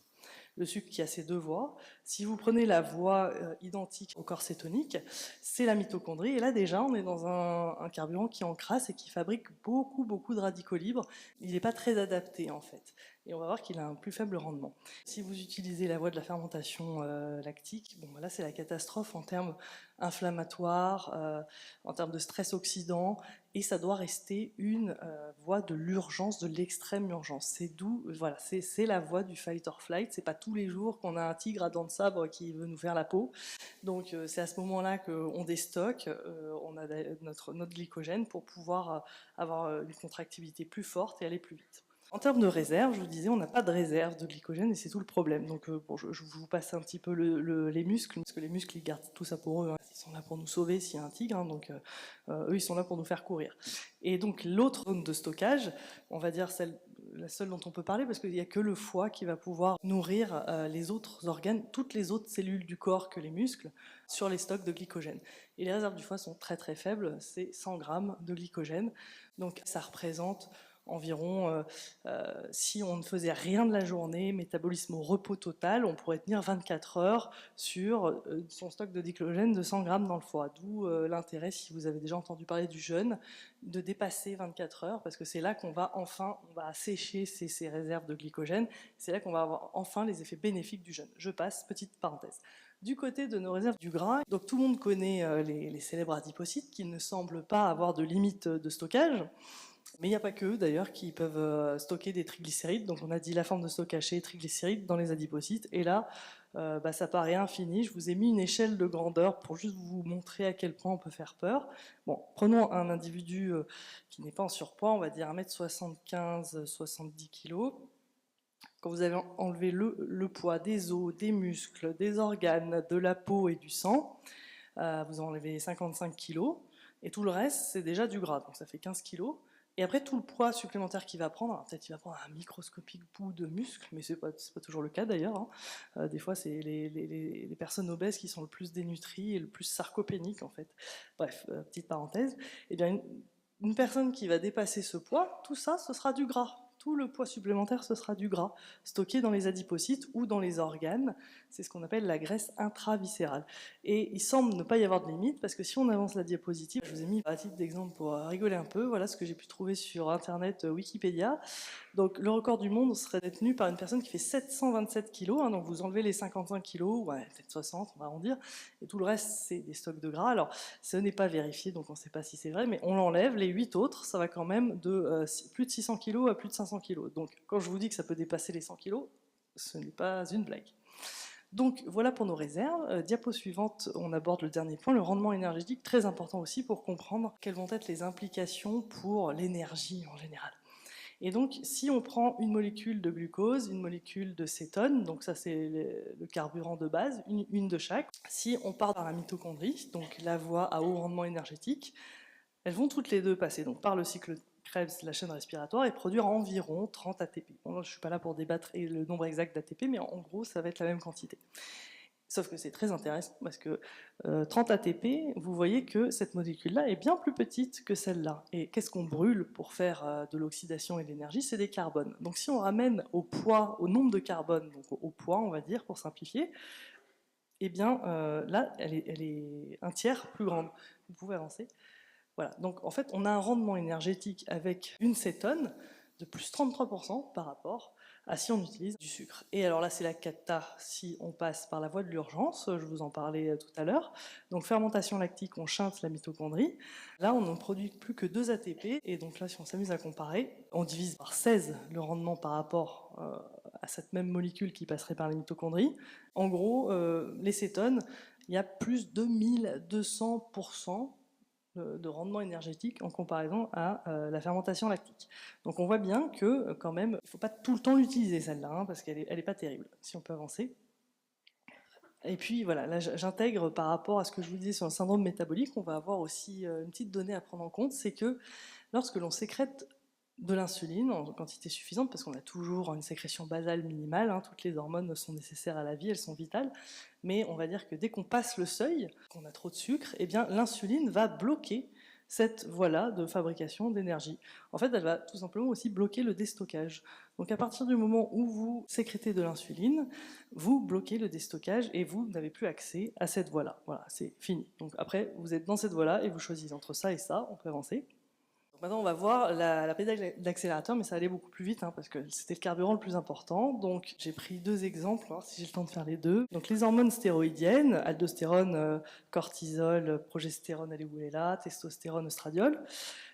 Le sucre qui a ses deux voies. Si vous prenez la voie identique au corps cétonique, c'est la mitochondrie. Et là déjà, on est dans un carburant qui encrasse et qui fabrique beaucoup de radicaux libres. Il n'est pas très adapté en fait. Et on va voir qu'il a un plus faible rendement. Si vous utilisez la voie de la fermentation lactique, bon, là c'est la catastrophe en termes inflammatoires, en termes de stress oxydant, et ça doit rester une voie de l'urgence, de l'extrême urgence. C'est d'où, voilà, c'est la voie du fight or flight. C'est pas tous les jours qu'on a un tigre à dents de sabre qui veut nous faire la peau. Donc c'est à ce moment-là qu'on déstocke, on a notre glycogène pour pouvoir avoir une contractilité plus forte et aller plus vite. En termes de réserve, je vous disais, on n'a pas de réserve de glycogène et c'est tout le problème. Donc bon, je vous passe un petit peu les muscles, parce que les muscles, ils gardent tout ça pour eux. Hein. Ils sont là pour nous sauver s'il y a un tigre, hein, donc eux, ils sont là pour nous faire courir. Et donc l'autre zone de stockage, on va dire la seule dont on peut parler, parce qu'il n'y a que le foie qui va pouvoir nourrir les autres organes, toutes les autres cellules du corps que les muscles, sur les stocks de glycogène. Et les réserves du foie sont très faibles, c'est 100 grammes de glycogène. Donc ça représente environ, si on ne faisait rien de la journée, métabolisme au repos total, on pourrait tenir 24 heures sur son stock de glycogène de 100 grammes dans le foie. D'où l'intérêt, si vous avez déjà entendu parler du jeûne, de dépasser 24 heures, parce que c'est là qu'on va enfin, on va assécher ces réserves de glycogène, c'est là qu'on va avoir enfin les effets bénéfiques du jeûne. Je passe, petite parenthèse. Du côté de nos réserves du gras, donc tout le monde connaît les célèbres adipocytes qui ne semblent pas avoir de limite de stockage. Mais il n'y a pas qu'eux d'ailleurs qui peuvent stocker des triglycérides. Donc on a dit la forme de stockage chez les triglycérides dans les adipocytes. Et là, ça paraît infini. Je vous ai mis une échelle de grandeur pour juste vous montrer à quel point on peut faire peur. Bon, prenons un individu qui n'est pas en surpoids, on va dire 1m75, 70 kg. Quand vous avez enlevé le poids des os, des muscles, des organes, de la peau et du sang, vous enlevez 55 kg. Et tout le reste, c'est déjà du gras. Donc ça fait 15 kg. Et après, tout le poids supplémentaire qu'il va prendre, peut-être il va prendre un microscopique bout de muscle, mais c'est pas toujours le cas d'ailleurs. Hein. Des fois, c'est les personnes obèses qui sont le plus dénutries et le plus sarcopéniques en fait. Bref, petite parenthèse. Eh bien, une personne qui va dépasser ce poids, tout ça, ce sera du gras. Tout le poids supplémentaire, ce sera du gras, stocké dans les adipocytes ou dans les organes. C'est ce qu'on appelle la graisse intraviscérale. Et il semble ne pas y avoir de limite, parce que si on avance la diapositive, je vous ai mis à titre d'exemple pour rigoler un peu, voilà ce que j'ai pu trouver sur Internet Wikipédia. Donc le record du monde serait détenu par une personne qui fait 727 kg, hein, donc vous enlevez les 55 kg, ouais, peut-être 60, on va arrondir, et tout le reste, c'est des stocks de gras. Alors, ce n'est pas vérifié, donc on ne sait pas si c'est vrai, mais on l'enlève, les 8 autres, ça va quand même de plus de 600 kg à plus de 500 kg. Donc, quand je vous dis que ça peut dépasser les 100 kg, ce n'est pas une blague. Donc, voilà pour nos réserves. Diapo suivante, on aborde le dernier point, le rendement énergétique, très important aussi pour comprendre quelles vont être les implications pour l'énergie en général. Et donc, si on prend une molécule de glucose, une molécule de cétone, donc ça c'est le carburant de base, une de chaque, si on part dans la mitochondrie, donc la voie à haut rendement énergétique, elles vont toutes les deux passer donc par le cycle Krebs, la chaîne respiratoire, et produire environ 30 ATP. Bon, je ne suis pas là pour débattre le nombre exact d'ATP, mais en gros, ça va être la même quantité. Sauf que c'est très intéressant parce que 30 ATP, vous voyez que cette molécule-là est bien plus petite que celle-là. Et qu'est-ce qu'on brûle pour faire de l'oxydation et de l'énergie? C'est des carbones. Donc si on ramène au poids, au nombre de carbone, donc au poids, on va dire, pour simplifier, eh bien là, elle est un tiers plus grande. Vous pouvez avancer. Voilà. Donc en fait, on a un rendement énergétique avec une cétone de plus 33% par rapport Ah, si on utilise du sucre. Et alors là, c'est la cata si on passe par la voie de l'urgence, je vous en parlais tout à l'heure. Donc fermentation lactique, on chinte la mitochondrie. Là, on ne produit plus que 2 ATP, et donc là, si on s'amuse à comparer, on divise par 16 le rendement par rapport à cette même molécule qui passerait par les mitochondries. En gros, les cétones, il y a plus de 1200% de rendement énergétique en comparaison à la fermentation lactique. Donc on voit bien que quand même, il ne faut pas tout le temps l'utiliser celle-là, hein, parce qu'elle est pas terrible, si on peut avancer. Et puis voilà, là j'intègre par rapport à ce que je vous disais sur le syndrome métabolique, on va avoir aussi une petite donnée à prendre en compte, c'est que lorsque l'on sécrète de l'insuline en quantité suffisante, parce qu'on a toujours une sécrétion basale minimale, hein, toutes les hormones sont nécessaires à la vie, elles sont vitales, mais on va dire que dès qu'on passe le seuil, qu'on a trop de sucre, eh bien l'insuline va bloquer cette voie-là de fabrication d'énergie. En fait, elle va tout simplement aussi bloquer le déstockage. Donc à partir du moment où vous sécrétez de l'insuline, vous bloquez le déstockage et vous n'avez plus accès à cette voie-là. Voilà, c'est fini. Donc après, vous êtes dans cette voie-là et vous choisissez entre ça et ça, on peut avancer. Maintenant, on va voir la pédale d'accélérateur, mais ça allait beaucoup plus vite, hein, parce que c'était le carburant le plus important. Donc, j'ai pris 2 exemples, hein, si j'ai le temps de faire les deux. Donc, les hormones stéroïdiennes, aldostérone, cortisol, progestérone, elle est où elle est là, testostérone, oestradiol,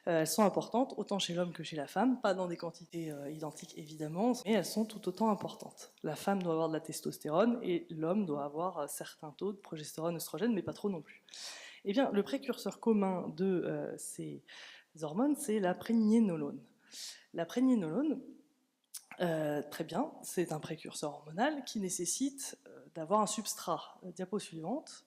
elles sont importantes, autant chez l'homme que chez la femme, pas dans des quantités identiques évidemment, mais elles sont tout autant importantes. La femme doit avoir de la testostérone et l'homme doit avoir certains taux de progestérone, oestrogène, mais pas trop non plus. Eh bien, le précurseur commun de ces hormones, c'est la prégnénolone. La prégnénolone, très bien, c'est un précurseur hormonal qui nécessite d'avoir un substrat. Diapo suivante.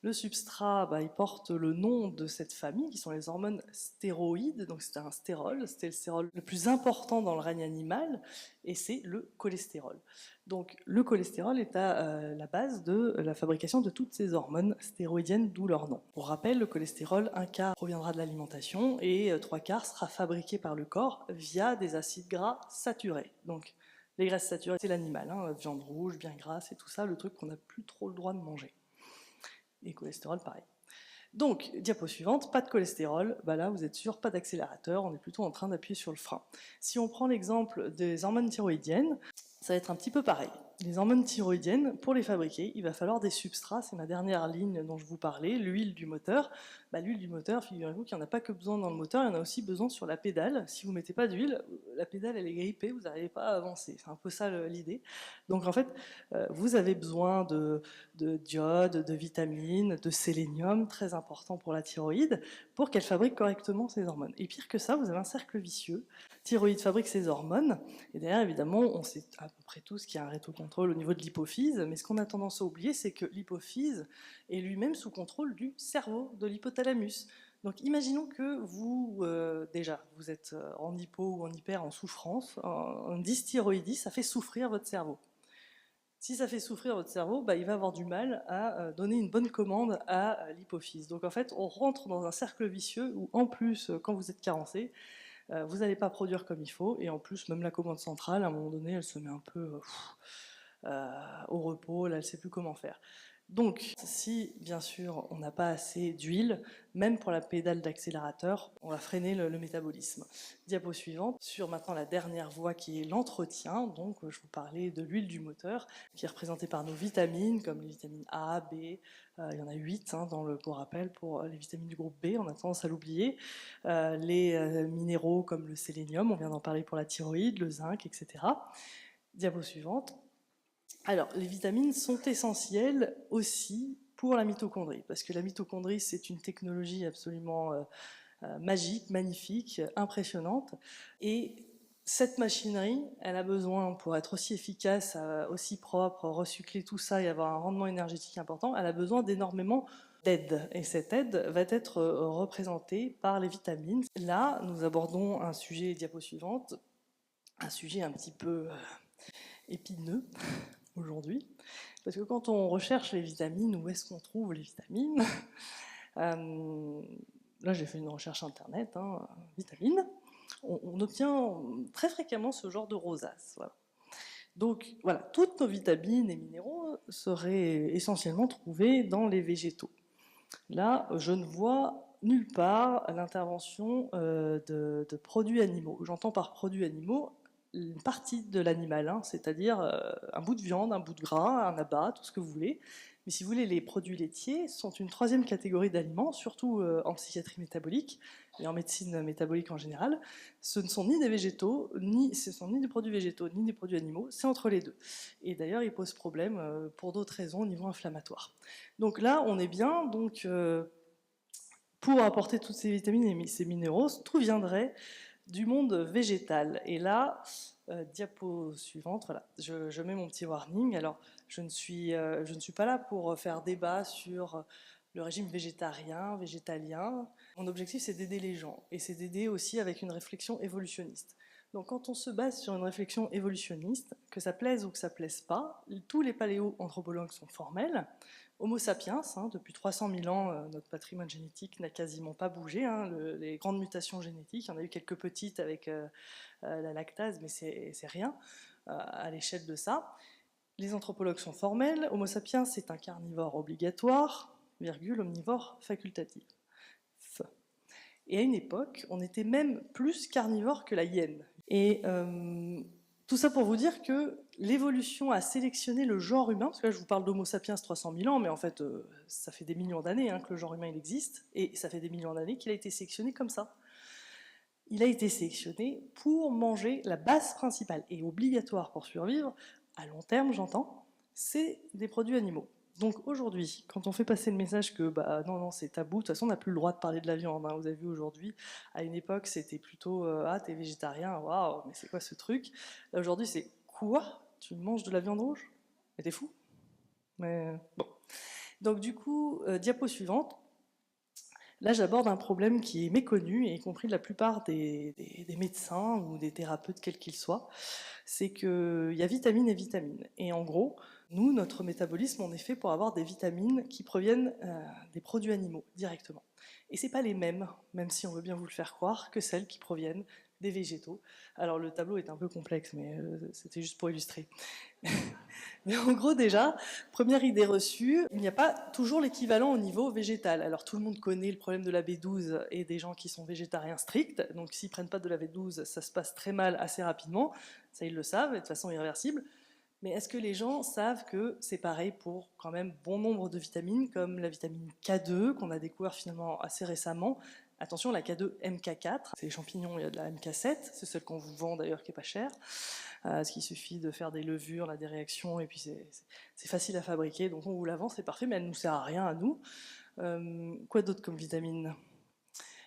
Le substrat, il porte le nom de cette famille, qui sont les hormones stéroïdes. Donc c'est un stérol, c'était le stérol le plus important dans le règne animal, et c'est le cholestérol. Donc le cholestérol est à la base de la fabrication de toutes ces hormones stéroïdiennes, d'où leur nom. Pour rappel, le cholestérol, 1/4 proviendra de l'alimentation et 3/4 sera fabriqué par le corps via des acides gras saturés. Donc les graisses saturées, c'est l'animal, hein, viande rouge, bien grasse et tout ça, le truc qu'on n'a plus trop le droit de manger. Et cholestérol, pareil. Donc, diapo suivante, pas de cholestérol, là vous êtes sûr, pas d'accélérateur, on est plutôt en train d'appuyer sur le frein. Si on prend l'exemple des hormones thyroïdiennes, ça va être un petit peu pareil. Les hormones thyroïdiennes, pour les fabriquer, il va falloir des substrats, c'est ma dernière ligne dont je vous parlais, l'huile du moteur. L'huile du moteur, figurez-vous qu'il n'y en a pas que besoin dans le moteur, il y en a aussi besoin sur la pédale. Si vous ne mettez pas d'huile, la pédale elle est grippée, vous n'arrivez pas à avancer. C'est un peu ça l'idée. Donc en fait, vous avez besoin de d'iode, de vitamines, de sélénium, très important pour la thyroïde, pour qu'elle fabrique correctement ses hormones. Et pire que ça, vous avez un cercle vicieux. Thyroïde fabrique ses hormones, et derrière, évidemment, on sait à peu près tous qu'il y a un rétrocontrôle au niveau de l'hypophyse, mais ce qu'on a tendance à oublier, c'est que l'hypophyse est lui-même sous contrôle du cerveau, de l'hypothalamus. Donc imaginons que vous, déjà, vous êtes en hypo ou en hyper, en souffrance, en dysthyroïdie, ça fait souffrir votre cerveau. Si ça fait souffrir votre cerveau, il va avoir du mal à donner une bonne commande à l'hypophyse. Donc en fait, on rentre dans un cercle vicieux où en plus, quand vous êtes carencé, vous n'allez pas produire comme il faut, et en plus, même la commande centrale, à un moment donné, elle se met un peu au repos, là, elle ne sait plus comment faire. Donc, si, bien sûr, on n'a pas assez d'huile, même pour la pédale d'accélérateur, on va freiner le métabolisme. Diapo suivante, sur maintenant la dernière voie qui est l'entretien. Donc, je vous parlais de l'huile du moteur, qui est représentée par nos vitamines, comme les vitamines A, B, il y en a 8 pour rappel, pour les vitamines du groupe B, on a tendance à l'oublier. Les minéraux comme le sélénium, on vient d'en parler pour la thyroïde, le zinc, etc. Diapo suivante. Alors, les vitamines sont essentielles aussi pour la mitochondrie, parce que la mitochondrie, c'est une technologie absolument magique, magnifique, impressionnante, et cette machinerie, elle a besoin, pour être aussi efficace, aussi propre, recycler tout ça et avoir un rendement énergétique important, elle a besoin d'énormément d'aide, et cette aide va être représentée par les vitamines. Là, nous abordons un sujet, diapo suivante, un sujet un petit peu épineux, aujourd'hui, parce que quand on recherche les vitamines, où est-ce qu'on trouve les vitamines Là, j'ai fait une recherche internet, vitamines. On obtient très fréquemment ce genre de rosace. Voilà. Donc, voilà, toutes nos vitamines et minéraux seraient essentiellement trouvés dans les végétaux. Là, je ne vois nulle part l'intervention de produits animaux. J'entends par produits animaux une partie de l'animal, hein, c'est-à-dire un bout de viande, un bout de gras, un abat, tout ce que vous voulez. Mais si vous voulez, les produits laitiers sont une troisième catégorie d'aliments, surtout en psychiatrie métabolique et en médecine métabolique en général. Ce ne sont ni des végétaux, ce sont ni des produits végétaux, ni des produits animaux, c'est entre les deux. Et d'ailleurs, ils posent problème pour d'autres raisons au niveau inflammatoire. Donc là, on est bien. Donc, pour apporter toutes ces vitamines et ces minéraux, tout viendrait du monde végétal. Et là, diapo suivante, voilà, je mets mon petit warning. Alors, je ne suis pas là pour faire débat sur le régime végétarien, végétalien. Mon objectif, c'est d'aider les gens, et c'est d'aider aussi avec une réflexion évolutionniste. Donc quand on se base sur une réflexion évolutionniste, que ça plaise ou que ça plaise pas, tous les paléo-anthropologues sont formels. Homo sapiens, hein, depuis 300 000 ans, notre patrimoine génétique n'a quasiment pas bougé. Hein, les grandes mutations génétiques, il y en a eu quelques petites avec la lactase, mais c'est rien à l'échelle de ça. Les anthropologues sont formels. Homo sapiens, c'est un carnivore obligatoire, virgule, omnivore facultatif. Et à une époque, on était même plus carnivore que la hyène. Et tout ça pour vous dire que l'évolution a sélectionné le genre humain, parce que là je vous parle d'Homo sapiens 300 000 ans, mais en fait ça fait des millions d'années hein, que le genre humain il existe, et ça fait des millions d'années qu'il a été sélectionné comme ça. Il a été sélectionné pour manger la base principale, et obligatoire pour survivre, à long terme j'entends, c'est des produits animaux. Donc aujourd'hui, quand on fait passer le message que bah, non, c'est tabou, de toute façon on n'a plus le droit de parler de la viande, hein. Vous avez vu aujourd'hui, à une époque c'était plutôt ah t'es végétarien, waouh, mais c'est quoi ce truc? Là aujourd'hui c'est quoi? Tu manges de la viande rouge? Mais t'es fou? Mais bon. Donc du coup, diapo suivante. Là, j'aborde un problème qui est méconnu, et y compris de la plupart des médecins ou des thérapeutes, quels qu'ils soient, c'est qu'il y a vitamines et vitamines. Et en gros, nous, notre métabolisme, on est fait pour avoir des vitamines qui proviennent des produits animaux, directement. Et c'est pas les mêmes, même si on veut bien vous le faire croire, que celles qui proviennent des végétaux. Alors le tableau est un peu complexe, mais c'était juste pour illustrer. Mais en gros déjà, première idée reçue, il n'y a pas toujours l'équivalent au niveau végétal. Alors tout le monde connaît le problème de la B12 et des gens qui sont végétariens stricts, donc s'ils ne prennent pas de la B12, ça se passe très mal assez rapidement, ça ils le savent, et de façon irréversible. Mais est-ce que les gens savent que c'est pareil pour quand même bon nombre de vitamines, comme la vitamine K2, qu'on a découvert finalement assez récemment. Attention, la K2 MK4, c'est les champignons, il y a de la MK7, c'est celle qu'on vous vend d'ailleurs qui est pas chère. Parce qu'il suffit de faire des levures, là, des réactions, et puis c'est facile à fabriquer, donc on vous la vend, c'est parfait, mais elle ne nous sert à rien à nous. Quoi d'autre comme vitamine?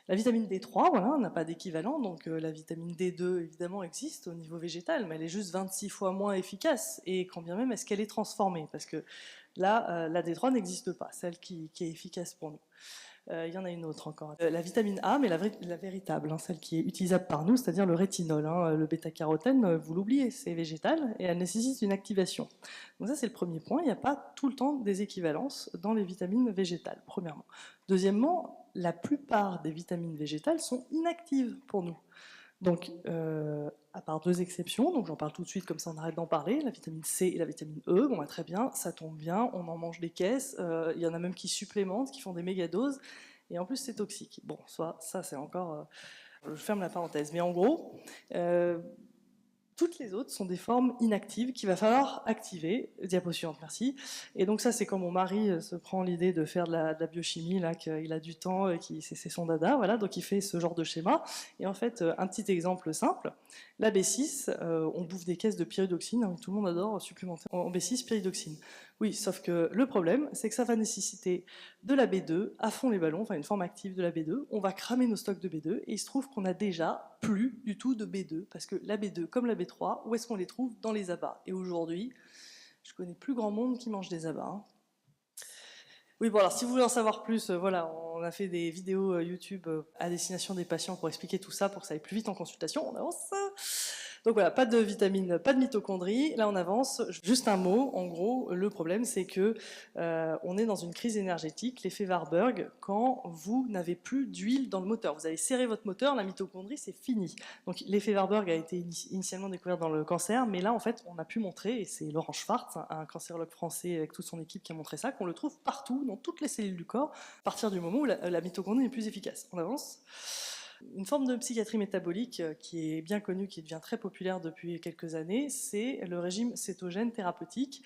La vitamine D3, voilà, on n'a pas d'équivalent, donc la vitamine D2 évidemment existe au niveau végétal, mais elle est juste 26 fois moins efficace, et quand bien même est-ce qu'elle est transformée, parce que là, la D3 n'existe pas, celle qui est efficace pour nous. Il y en a une autre encore. La vitamine A, mais la véritable, hein, celle qui est utilisable par nous, c'est-à-dire le rétinol. Hein, le bêta-carotène, vous l'oubliez, c'est végétal et elle nécessite une activation. Donc ça, c'est le premier point. Il n'y a pas tout le temps des équivalences dans les vitamines végétales, premièrement. Deuxièmement, la plupart des vitamines végétales sont inactives pour nous. Donc, à part deux exceptions, donc j'en parle tout de suite, comme ça on arrête d'en parler, la vitamine C et la vitamine E, bon bah très bien, ça tombe bien, on en mange des caisses, il y en a même qui supplémentent, qui font des méga doses, et en plus c'est toxique. Bon, soit ça c'est encore, je ferme la parenthèse, mais en gros, toutes les autres sont des formes inactives qu'il va falloir activer. Diapo suivante, merci. Et donc ça, c'est quand mon mari se prend l'idée de faire de la biochimie, là, qu'il a du temps, c'est son dada, voilà, donc il fait ce genre de schéma. Et en fait, un petit exemple simple, la B6, on bouffe des caisses de pyridoxine, hein, tout le monde adore supplémenter en B6 pyridoxine. Oui, sauf que le problème, c'est que ça va nécessiter de la B2 à fond les ballons, enfin une forme active de la B2. On va cramer nos stocks de B2 et il se trouve qu'on a déjà plus du tout de B2 parce que la B2 comme la B3, où est-ce qu'on les trouve? Dans les abats. Et aujourd'hui, je connais plus grand monde qui mange des abats. Hein. Oui, bon alors si vous voulez en savoir plus, voilà, on a fait des vidéos YouTube à destination des patients pour expliquer tout ça, pour que ça aille plus vite en consultation. On avance. Donc voilà, pas de vitamines, pas de mitochondries. Là, on avance. Juste un mot, en gros, le problème, c'est que on est dans une crise énergétique, l'effet Warburg, quand vous n'avez plus d'huile dans le moteur. Vous avez serré votre moteur, la mitochondrie, c'est fini. Donc l'effet Warburg a été initialement découvert dans le cancer, mais là, en fait, on a pu montrer, et c'est Laurent Schwartz, un cancérologue français avec toute son équipe qui a montré ça, qu'on le trouve partout, dans toutes les cellules du corps, à partir du moment où la mitochondrie est plus efficace. On avance. Une forme de psychiatrie métabolique qui est bien connue, qui devient très populaire depuis quelques années, c'est le régime cétogène thérapeutique,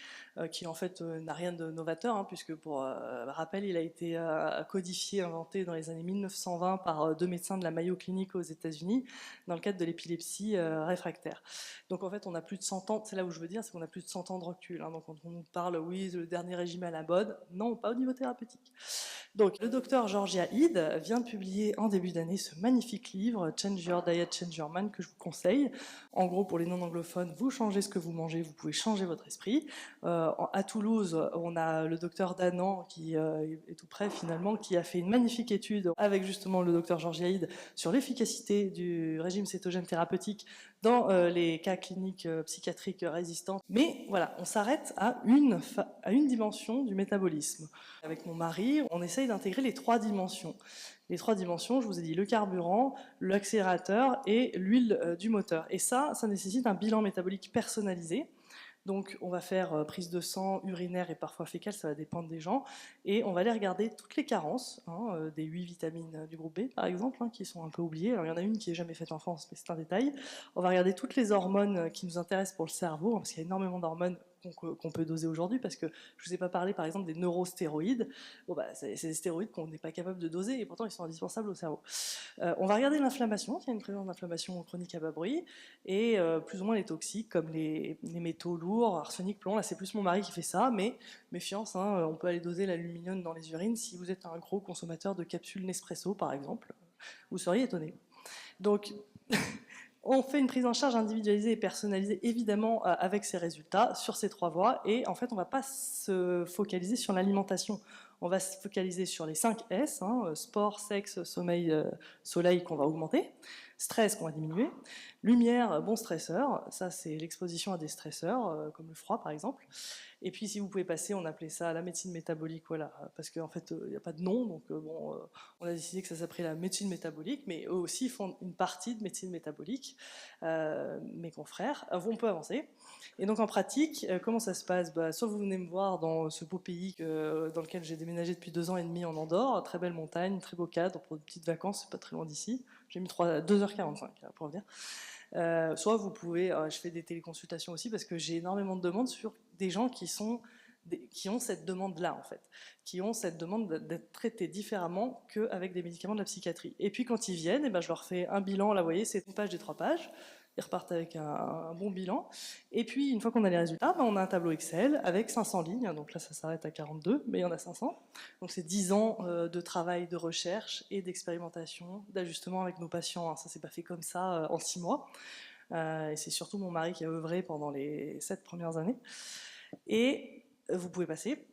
qui en fait n'a rien de novateur, hein, puisque pour rappel, il a été codifié, inventé dans les années 1920 par deux médecins de la Mayo Clinic aux États-Unis, dans le cadre de l'épilepsie réfractaire. Donc en fait, on a plus de 100 ans, c'est là où je veux dire, c'est qu'on a plus de 100 ans de recul. Hein, donc quand on nous parle, oui, le dernier régime à la mode, non, pas au niveau thérapeutique. Donc, le docteur Georgia Ede vient de publier en début d'année ce magnifique livre, Change Your Diet, Change Your Mind, que je vous conseille. En gros, pour les non-anglophones, vous changez ce que vous mangez, vous pouvez changer votre esprit. À Toulouse, on a le docteur Danan, qui est tout près finalement, qui a fait une magnifique étude avec justement le docteur Georgia Ede sur l'efficacité du régime cétogène thérapeutique dans les cas cliniques psychiatriques résistants. Mais voilà, on s'arrête à une dimension du métabolisme. Avec mon mari, on essaye d'intégrer les 3 dimensions. Les 3 dimensions, je vous ai dit, le carburant, l'accélérateur et l'huile du moteur. Et ça nécessite un bilan métabolique personnalisé. Donc on va faire prise de sang, urinaire et parfois fécale, ça va dépendre des gens, et on va aller regarder toutes les carences, hein, des 8 vitamines du groupe B par exemple, hein, qui sont un peu oubliées. Alors il y en a une qui n'est jamais faite en France, mais c'est un détail. On va regarder toutes les hormones qui nous intéressent pour le cerveau, hein, parce qu'il y a énormément d'hormones qu'on peut doser aujourd'hui, parce que je ne vous ai pas parlé par exemple des neurostéroïdes. Bon, bah, c'est des stéroïdes qu'on n'est pas capable de doser et pourtant ils sont indispensables au cerveau. On va regarder l'inflammation, s'il y a une présence d'inflammation chronique à bas bruit, et plus ou moins les toxiques comme les métaux lourds, arsenic, plomb. Là c'est plus mon mari qui fait ça, mais méfiance, hein, on peut aller doser l'aluminium dans les urines si vous êtes un gros consommateur de capsules Nespresso par exemple. Vous seriez étonné. Donc on fait une prise en charge individualisée et personnalisée, évidemment, avec ces résultats, sur ces 3 voies. Et en fait, on ne va pas se focaliser sur l'alimentation. On va se focaliser sur les 5 S, hein, sport, sexe, sommeil, soleil qu'on va augmenter, stress qu'on va diminuer, lumière, bon stresseur, ça c'est l'exposition à des stresseurs, comme le froid par exemple. Et puis si vous pouvez passer, on appelait ça la médecine métabolique, voilà, parce qu'en fait il n'y a pas de nom, donc bon, on a décidé que ça s'appelait la médecine métabolique, mais eux aussi font une partie de médecine métabolique, mes confrères. On peut avancer. Et donc en pratique, comment ça se passe? Soit vous venez me voir dans ce beau pays dans lequel j'ai déménagé depuis 2 ans et demi en Andorre, très belle montagne, très beau cadre pour de petites vacances, c'est pas très loin d'ici. J'ai mis 2h45 pour venir. Soit vous pouvez, je fais des téléconsultations aussi parce que j'ai énormément de demandes sur des gens qui ont cette demande-là en fait, qui ont cette demande d'être traités différemment qu'avec des médicaments de la psychiatrie. Et puis quand ils viennent, je leur fais un bilan, là vous voyez, c'est une page des 3 pages. Ils repartent avec un bon bilan. Et puis, une fois qu'on a les résultats, on a un tableau Excel avec 500 lignes. Donc là, ça s'arrête à 42, mais il y en a 500. Donc c'est 10 ans de travail, de recherche et d'expérimentation, d'ajustement avec nos patients. Ça s'est pas fait comme ça en 6 mois. Et c'est surtout mon mari qui a œuvré pendant les 7 premières années. Et vous pouvez passer.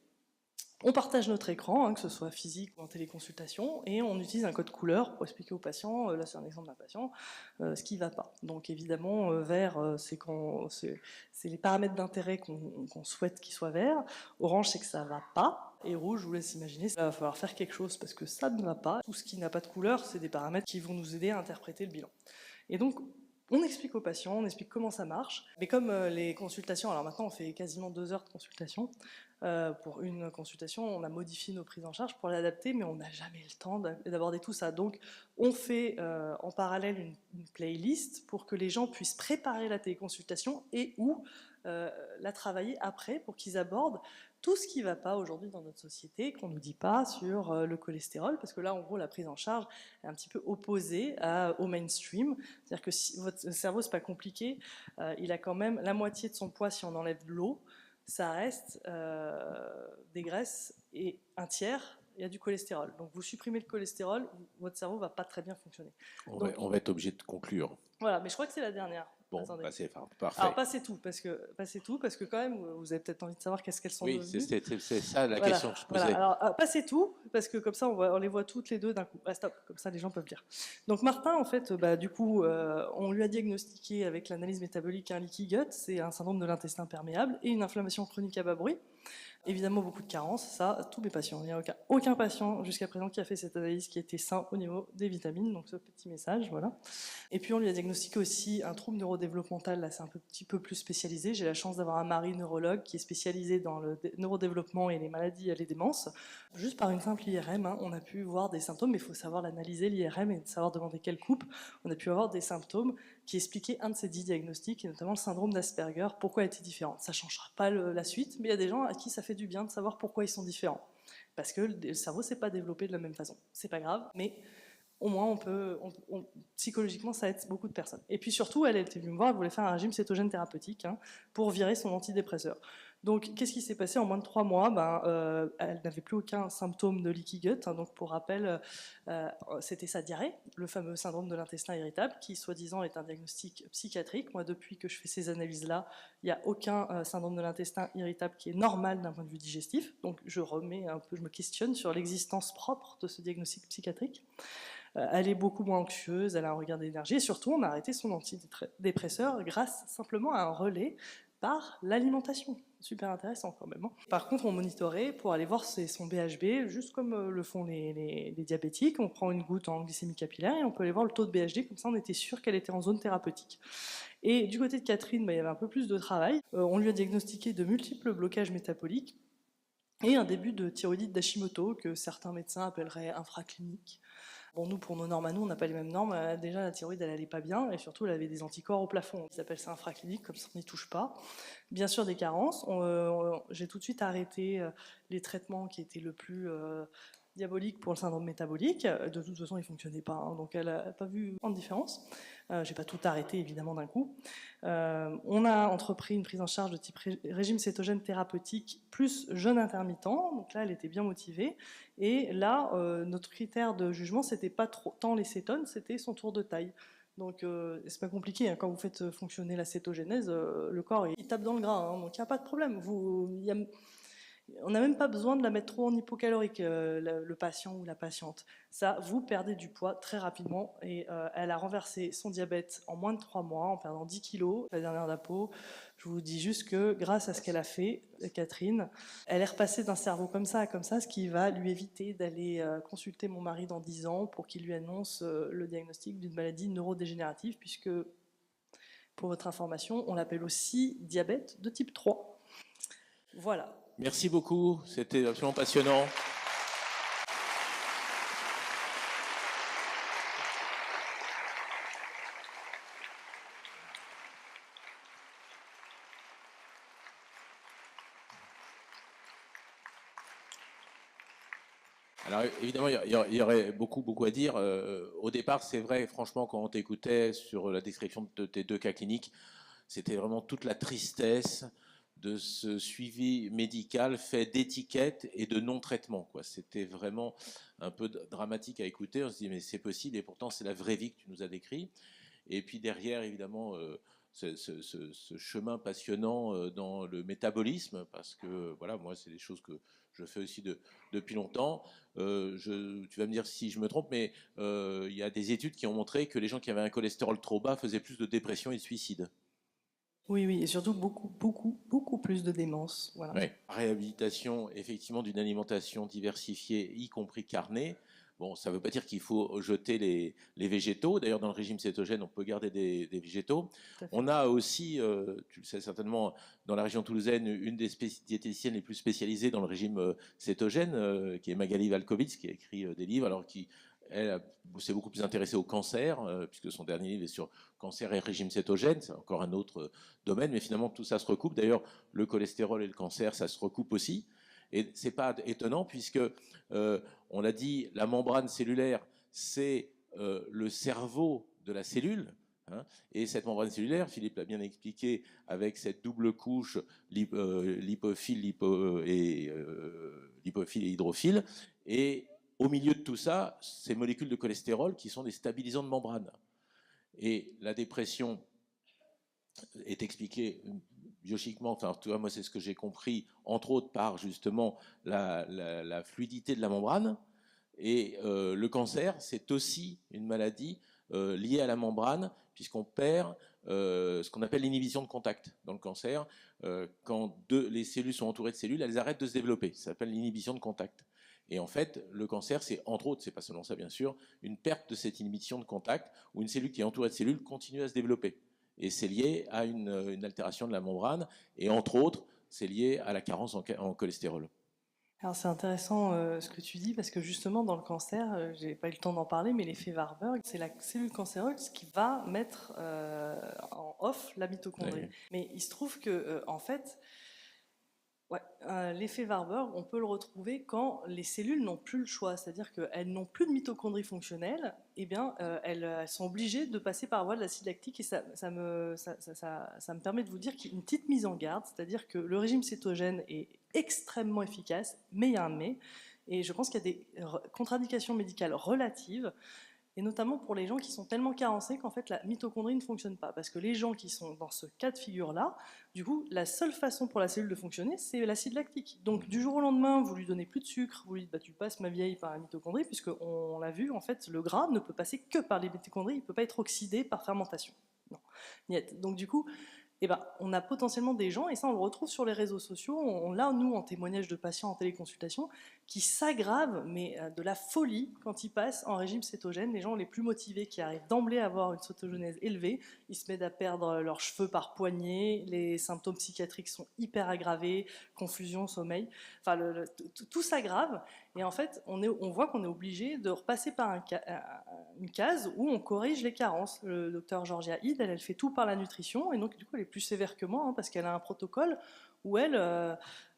On partage notre écran, hein, que ce soit physique ou en téléconsultation, et on utilise un code couleur pour expliquer au patient, là c'est un exemple d'un patient, ce qui ne va pas. Donc évidemment, vert, c'est les paramètres d'intérêt qu'on souhaite qu'ils soient verts. Orange, c'est que ça ne va pas. Et rouge, je vous laisse imaginer, il va falloir faire quelque chose parce que ça ne va pas. Tout ce qui n'a pas de couleur, c'est des paramètres qui vont nous aider à interpréter le bilan. Et donc, on explique aux patients, on explique comment ça marche. Mais comme les consultations, alors maintenant on fait quasiment 2 heures de consultation, pour une consultation, on a modifié nos prises en charge pour l'adapter, mais on n'a jamais le temps d'aborder tout ça. Donc on fait en parallèle une playlist pour que les gens puissent préparer la téléconsultation et ou la travailler après pour qu'ils abordent tout ce qui ne va pas aujourd'hui dans notre société, qu'on ne nous dit pas sur le cholestérol, parce que là, en gros, la prise en charge est un petit peu opposée au mainstream. C'est-à-dire que si votre cerveau, ce n'est pas compliqué, il a quand même la moitié de son poids si on enlève de l'eau, ça reste des graisses, et un tiers, il y a du cholestérol. Donc vous supprimez le cholestérol, votre cerveau ne va pas très bien fonctionner. On va être obligé de conclure. Voilà, mais je crois que c'est la dernière. Bon, parfait. Alors passez tout, parce que quand même, vous avez peut-être envie de savoir qu'elles sont devenues. Oui, c'est ça la question que je posais. Voilà. Alors, passez tout, parce que comme ça, on les voit toutes les deux d'un coup. Stop, comme ça, les gens peuvent lire. Donc Martin, en fait, du coup, on lui a diagnostiqué avec l'analyse métabolique un leaky gut, c'est un syndrome de l'intestin perméable et une inflammation chronique à bas bruit. Évidemment, beaucoup de carences, ça, tous mes patients. Il n'y a aucun patient jusqu'à présent qui a fait cette analyse qui était sain au niveau des vitamines, donc ce petit message, voilà. Et puis on lui a diagnostiqué aussi un trouble neurodéveloppemental, là c'est un petit peu plus spécialisé. J'ai la chance d'avoir un mari neurologue qui est spécialisé dans le neurodéveloppement et les maladies, les démences. Juste par une simple IRM, hein, on a pu voir des symptômes, mais il faut savoir l'analyser, l'IRM, et savoir demander quelle coupe. On a pu avoir des symptômes qui expliquaient un de ces 10 diagnostics, et notamment le syndrome d'Asperger. Pourquoi est-il différent? Ça ne changera pas la suite, mais il y a des gens à qui ça fait du bien de savoir pourquoi ils sont différents. Parce que le cerveau ne s'est pas développé de la même façon. C'est pas grave, mais au moins psychologiquement, ça aide beaucoup de personnes. Et puis surtout, elle était venue me voir, elle voulait faire un régime cétogène thérapeutique pour virer son antidépresseur. Donc, qu'est-ce qui s'est passé en moins de 3 mois? Elle n'avait plus aucun symptôme de leaky gut. Donc, pour rappel, c'était sa diarrhée, le fameux syndrome de l'intestin irritable, qui, soi-disant, est un diagnostic psychiatrique. Moi, depuis que je fais ces analyses-là, il n'y a aucun syndrome de l'intestin irritable qui est normal d'un point de vue digestif. Donc, je me questionne sur l'existence propre de ce diagnostic psychiatrique. Elle est beaucoup moins anxieuse, elle a un regard d'énergie, et surtout, on a arrêté son antidépresseur grâce simplement à un relais par l'alimentation. Super intéressant quand même. Par contre, on monitorait pour aller voir son BHB, juste comme le font les diabétiques. On prend une goutte en glycémie capillaire et on peut aller voir le taux de BHD, comme ça on était sûr qu'elle était en zone thérapeutique. Et du côté de Catherine, il y avait un peu plus de travail. On lui a diagnostiqué de multiples blocages métaboliques et un début de thyroïdite d'Hashimoto, que certains médecins appelleraient infraclinique. Bon, nous, pour nos normes à nous, on n'a pas les mêmes normes. Déjà, la thyroïde, elle allait pas bien, et surtout, elle avait des anticorps au plafond. Ils appellent ça infraclinique, comme ça, on n'y touche pas. Bien sûr, des carences. J'ai tout de suite arrêté les traitements qui étaient le plus diaboliques pour le syndrome métabolique. De toute façon, ils ne fonctionnaient pas, hein, donc elle n'a pas vu grande différence. J'ai pas tout arrêté, évidemment, d'un coup. On a entrepris une prise en charge de type régime cétogène thérapeutique plus jeûne intermittent. Donc là, elle était bien motivée. Et là, notre critère de jugement, c'était pas tant les cétones, c'était son tour de taille. Donc c'est pas compliqué, hein, quand vous faites fonctionner la cétogénèse, le corps il tape dans le gras, hein, donc il n'y a pas de problème. On n'a même pas besoin de la mettre trop en hypocalorique, le patient ou la patiente. Ça, vous perdez du poids très rapidement, et elle a renversé son diabète en moins de 3 mois, en perdant 10 kilos, la dernière d'apo. Je vous dis juste que grâce à ce qu'elle a fait, Catherine, elle est repassée d'un cerveau comme ça à comme ça, ce qui va lui éviter d'aller consulter mon mari dans 10 ans pour qu'il lui annonce le diagnostic d'une maladie neurodégénérative, puisque, pour votre information, on l'appelle aussi diabète de type 3. Voilà. Merci beaucoup, c'était absolument passionnant. Alors évidemment, il y aurait beaucoup à dire. Au départ, c'est vrai, franchement, quand on t'écoutait sur la description de tes 2 cas cliniques, c'était vraiment toute la tristesse de ce suivi médical fait d'étiquettes et de non-traitement, quoi. C'était vraiment un peu dramatique à écouter. On se dit mais c'est possible, et pourtant c'est la vraie vie que tu nous as décrit. Et puis derrière, évidemment, ce chemin passionnant dans le métabolisme, parce que voilà, moi c'est des choses que je fais aussi depuis longtemps. Tu vas me dire si je me trompe, mais il y a des études qui ont montré que les gens qui avaient un cholestérol trop bas faisaient plus de dépression et de suicide. Oui, oui, et surtout beaucoup plus de démence. Voilà. Ouais. Réhabilitation, effectivement, d'une alimentation diversifiée, y compris carnée. Bon, ça ne veut pas dire qu'il faut jeter les végétaux. D'ailleurs, dans le régime cétogène, on peut garder des végétaux. On a aussi, tu le sais certainement, dans la région toulousaine, une des diététiciennes les plus spécialisées dans le régime cétogène, qui est Magali Valkovitz, qui a écrit des livres, alors qui elle s'est beaucoup plus intéressée au cancer, puisque son dernier livre est sur cancer et régime cétogène. C'est encore un autre domaine, mais finalement tout ça se recoupe. D'ailleurs, le cholestérol et le cancer, ça se recoupe aussi. Et c'est pas étonnant, puisque on l'a dit, la membrane cellulaire, c'est le cerveau de la cellule. Hein, et cette membrane cellulaire, Philippe l'a bien expliqué, avec cette double couche lipophile et hydrophile. Et au milieu de tout ça, ces molécules de cholestérol qui sont des stabilisants de membrane. Et la dépression est expliquée biochimiquement, enfin, tu vois, moi c'est ce que j'ai compris, entre autres par justement la fluidité de la membrane. Et le cancer, c'est aussi une maladie liée à la membrane, puisqu'on perd ce qu'on appelle l'inhibition de contact dans le cancer. Quand les cellules sont entourées de cellules, elles arrêtent de se développer. Ça s'appelle l'inhibition de contact. Et en fait, le cancer, c'est entre autres, c'est pas seulement ça bien sûr, une perte de cette inhibition de contact où une cellule qui est entourée de cellules continue à se développer. Et c'est lié à une altération de la membrane. Et entre autres, c'est lié à la carence en cholestérol. Alors c'est intéressant ce que tu dis parce que justement dans le cancer, j'ai pas eu le temps d'en parler, mais l'effet Warburg, c'est la cellule cancéreuse qui va mettre en off la mitochondrie. Oui. Mais il se trouve que en fait, ouais, l'effet Warburg, on peut le retrouver quand les cellules n'ont plus le choix, c'est-à-dire qu'elles n'ont plus de mitochondrie fonctionnelle, et bien elles sont obligées de passer par la voie de l'acide lactique, et ça me permet de vous dire qu'il y a une petite mise en garde, c'est-à-dire que le régime cétogène est extrêmement efficace, mais il y a un mais, et je pense qu'il y a des contre-indications médicales relatives, et notamment pour les gens qui sont tellement carencés qu'en fait la mitochondrie ne fonctionne pas. Parce que les gens qui sont dans ce cas de figure-là, du coup, la seule façon pour la cellule de fonctionner, c'est l'acide lactique. Donc du jour au lendemain, vous lui donnez plus de sucre, vous lui dites bah, tu passes ma vieille par la mitochondrie, puisqu'on l'a vu, en fait, le gras ne peut passer que par les mitochondries, il ne peut pas être oxydé par fermentation. Non. Niet. Donc du coup, eh ben, on a potentiellement des gens, et ça on le retrouve sur les réseaux sociaux, on l'a nous en témoignage de patients en téléconsultation, qui s'aggravent, mais de la folie quand ils passent en régime cétogène. Les gens les plus motivés qui arrivent d'emblée à avoir une cétogenèse élevée, ils se mettent à perdre leurs cheveux par poignée, les symptômes psychiatriques sont hyper aggravés, confusion, sommeil, enfin tout s'aggrave, et en fait on voit qu'on est obligé de repasser par une case où on corrige les carences. Le docteur Georgia Ide, elle fait tout par la nutrition, et donc du coup elle est plus sévère que moi, parce qu'elle a un protocole où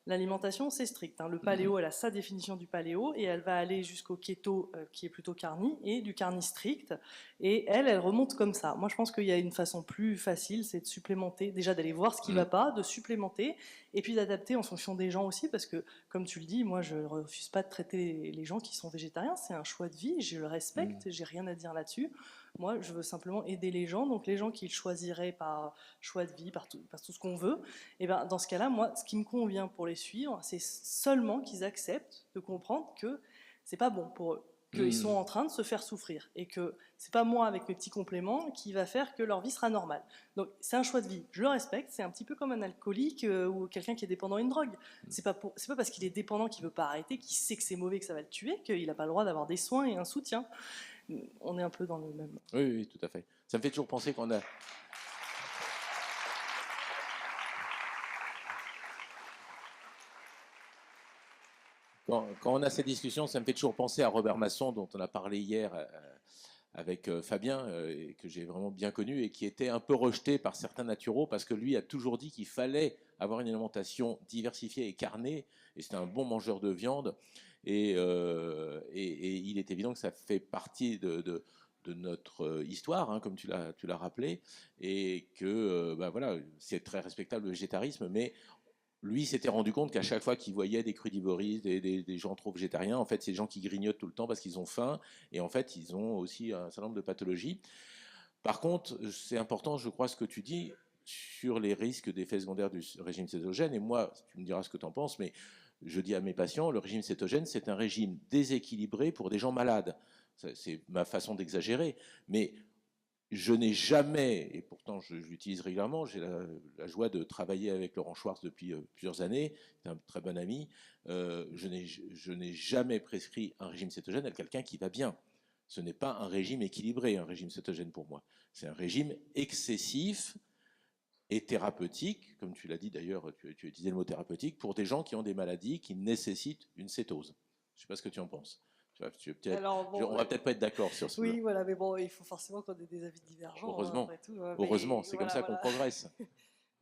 l'alimentation c'est strict. Le paléo, elle a sa définition du paléo, et elle va aller jusqu'au keto, qui est plutôt carni, et du carni strict, et elle remonte comme ça. Moi je pense qu'il y a une façon plus facile, c'est de supplémenter, déjà d'aller voir ce qui ne va pas, de supplémenter, et puis d'adapter en fonction des gens aussi, parce que comme tu le dis, moi je ne refuse pas de traiter les gens qui sont végétariens, c'est un choix de vie, je le respecte, j'ai rien à dire là-dessus. Moi, je veux simplement aider les gens. Donc, les gens qui le choisiraient par choix de vie, par tout ce qu'on veut, et ben, dans ce cas-là, moi, ce qui me convient pour les suivre, c'est seulement qu'ils acceptent de comprendre que c'est pas bon pour eux, qu'ils sont en train de se faire souffrir, et que c'est pas moi, avec mes petits compléments, qui va faire que leur vie sera normale. Donc, c'est un choix de vie. Je le respecte. C'est un petit peu comme un alcoolique ou quelqu'un qui est dépendant à une drogue. C'est pas parce qu'il est dépendant qu'il veut pas arrêter, qu'il sait que c'est mauvais, que ça va le tuer, qu'il n'a pas le droit d'avoir des soins et un soutien. On est un peu dans le même. Oui, tout à fait. Ça me fait toujours penser qu'on a. Quand on a ces discussions, ça me fait toujours penser à Robert Masson, dont on a parlé hier avec Fabien, que j'ai vraiment bien connu, et qui était un peu rejeté par certains naturaux, parce que lui a toujours dit qu'il fallait avoir une alimentation diversifiée et carnée, et c'était un bon mangeur de viande, et il est évident que ça fait partie de notre histoire, comme tu l'as rappelé, et que voilà, c'est très respectable le végétarisme, mais lui s'était rendu compte qu'à chaque fois qu'il voyait des crudivoristes, des gens trop végétariens, en fait, c'est des gens qui grignotent tout le temps parce qu'ils ont faim, et en fait, ils ont aussi un certain nombre de pathologies. Par contre, c'est important, je crois, ce que tu dis sur les risques d'effets secondaires du régime cétogène, et moi, tu me diras ce que tu en penses, mais je dis à mes patients, le régime cétogène, c'est un régime déséquilibré pour des gens malades. C'est ma façon d'exagérer, mais je n'ai jamais, et pourtant je l'utilise régulièrement, j'ai la joie de travailler avec Laurent Schwartz depuis plusieurs années, c'est un très bon ami, je n'ai jamais prescrit un régime cétogène à quelqu'un qui va bien. Ce n'est pas un régime équilibré, un régime cétogène pour moi. C'est un régime excessif et thérapeutique, comme tu l'as dit d'ailleurs, tu as utilisé le mot thérapeutique, pour des gens qui ont des maladies qui nécessitent une cétose. Je ne sais pas ce que tu en penses. Alors, bon, on va peut-être pas être d'accord sur ce. Oui, voilà, mais bon, il faut forcément qu'on ait des avis divergents. Heureusement, Après tout, heureusement, c'est voilà, comme ça qu'on progresse.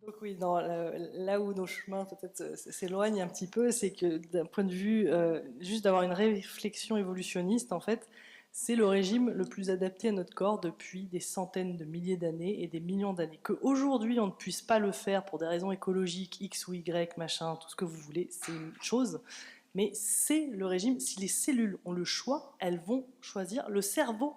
Donc oui, non, là où nos chemins peut-être s'éloignent un petit peu, c'est que d'un point de vue juste d'avoir une réflexion évolutionniste, en fait, c'est le régime le plus adapté à notre corps depuis des centaines de milliers d'années et des millions d'années. Qu'aujourd'hui on ne puisse pas le faire pour des raisons écologiques, X ou Y, machin, tout ce que vous voulez, c'est une chose. Mais c'est le régime, si les cellules ont le choix, elles vont choisir. Le cerveau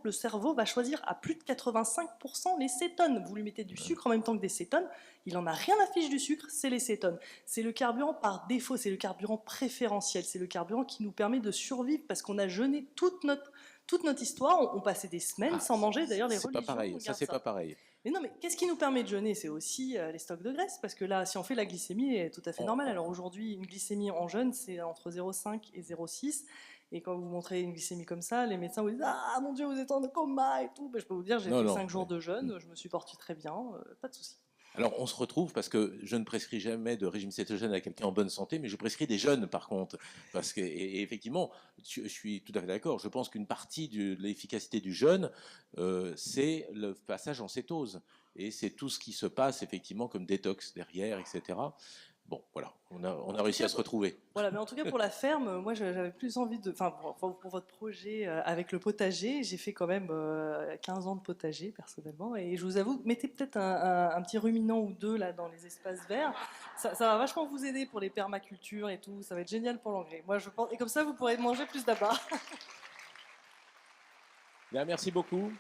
va choisir à plus de 85% les cétones. Vous lui mettez du sucre en même temps que des cétones, il en a rien à fiche du sucre, c'est les cétones. C'est le carburant par défaut, c'est le carburant préférentiel, c'est le carburant qui nous permet de survivre parce qu'on a jeûné toute toute notre histoire, on passait des semaines sans manger. D'ailleurs, les c'est pas religions pareil. Ça, regardent c'est ça. pas pareil. Mais non, mais qu'est-ce qui nous permet de jeûner? C'est aussi les stocks de graisse, parce que là, si on fait la glycémie, elle est tout à fait normale. Alors aujourd'hui, une glycémie en jeûne, c'est entre 0,5 et 0,6. Et quand vous montrez une glycémie comme ça, les médecins vous disent ah mon Dieu, vous êtes en coma et tout. Ben, je peux vous dire, j'ai Non, fait non. 5 jours de jeûne, je me suis porté très bien, pas de souci. Alors, on se retrouve parce que je ne prescris jamais de régime cétogène à quelqu'un en bonne santé, mais je prescris des jeûnes par contre. Parce que, et effectivement, je suis tout à fait d'accord. Je pense qu'une partie de l'efficacité du jeûne, c'est le passage en cétose. Et c'est tout ce qui se passe effectivement comme détox derrière, etc. Bon, voilà, on a réussi à se retrouver. Voilà, mais en tout cas pour la ferme, moi j'avais plus envie de. Enfin, pour votre projet avec le potager, j'ai fait quand même 15 ans de potager personnellement. Et je vous avoue, mettez peut-être un petit ruminant ou deux là dans les espaces verts. Ça va vachement vous aider pour les permacultures et tout. Ça va être génial pour l'engrais. Moi je pense. Et comme ça, vous pourrez manger plus d'abats. Bien, merci beaucoup.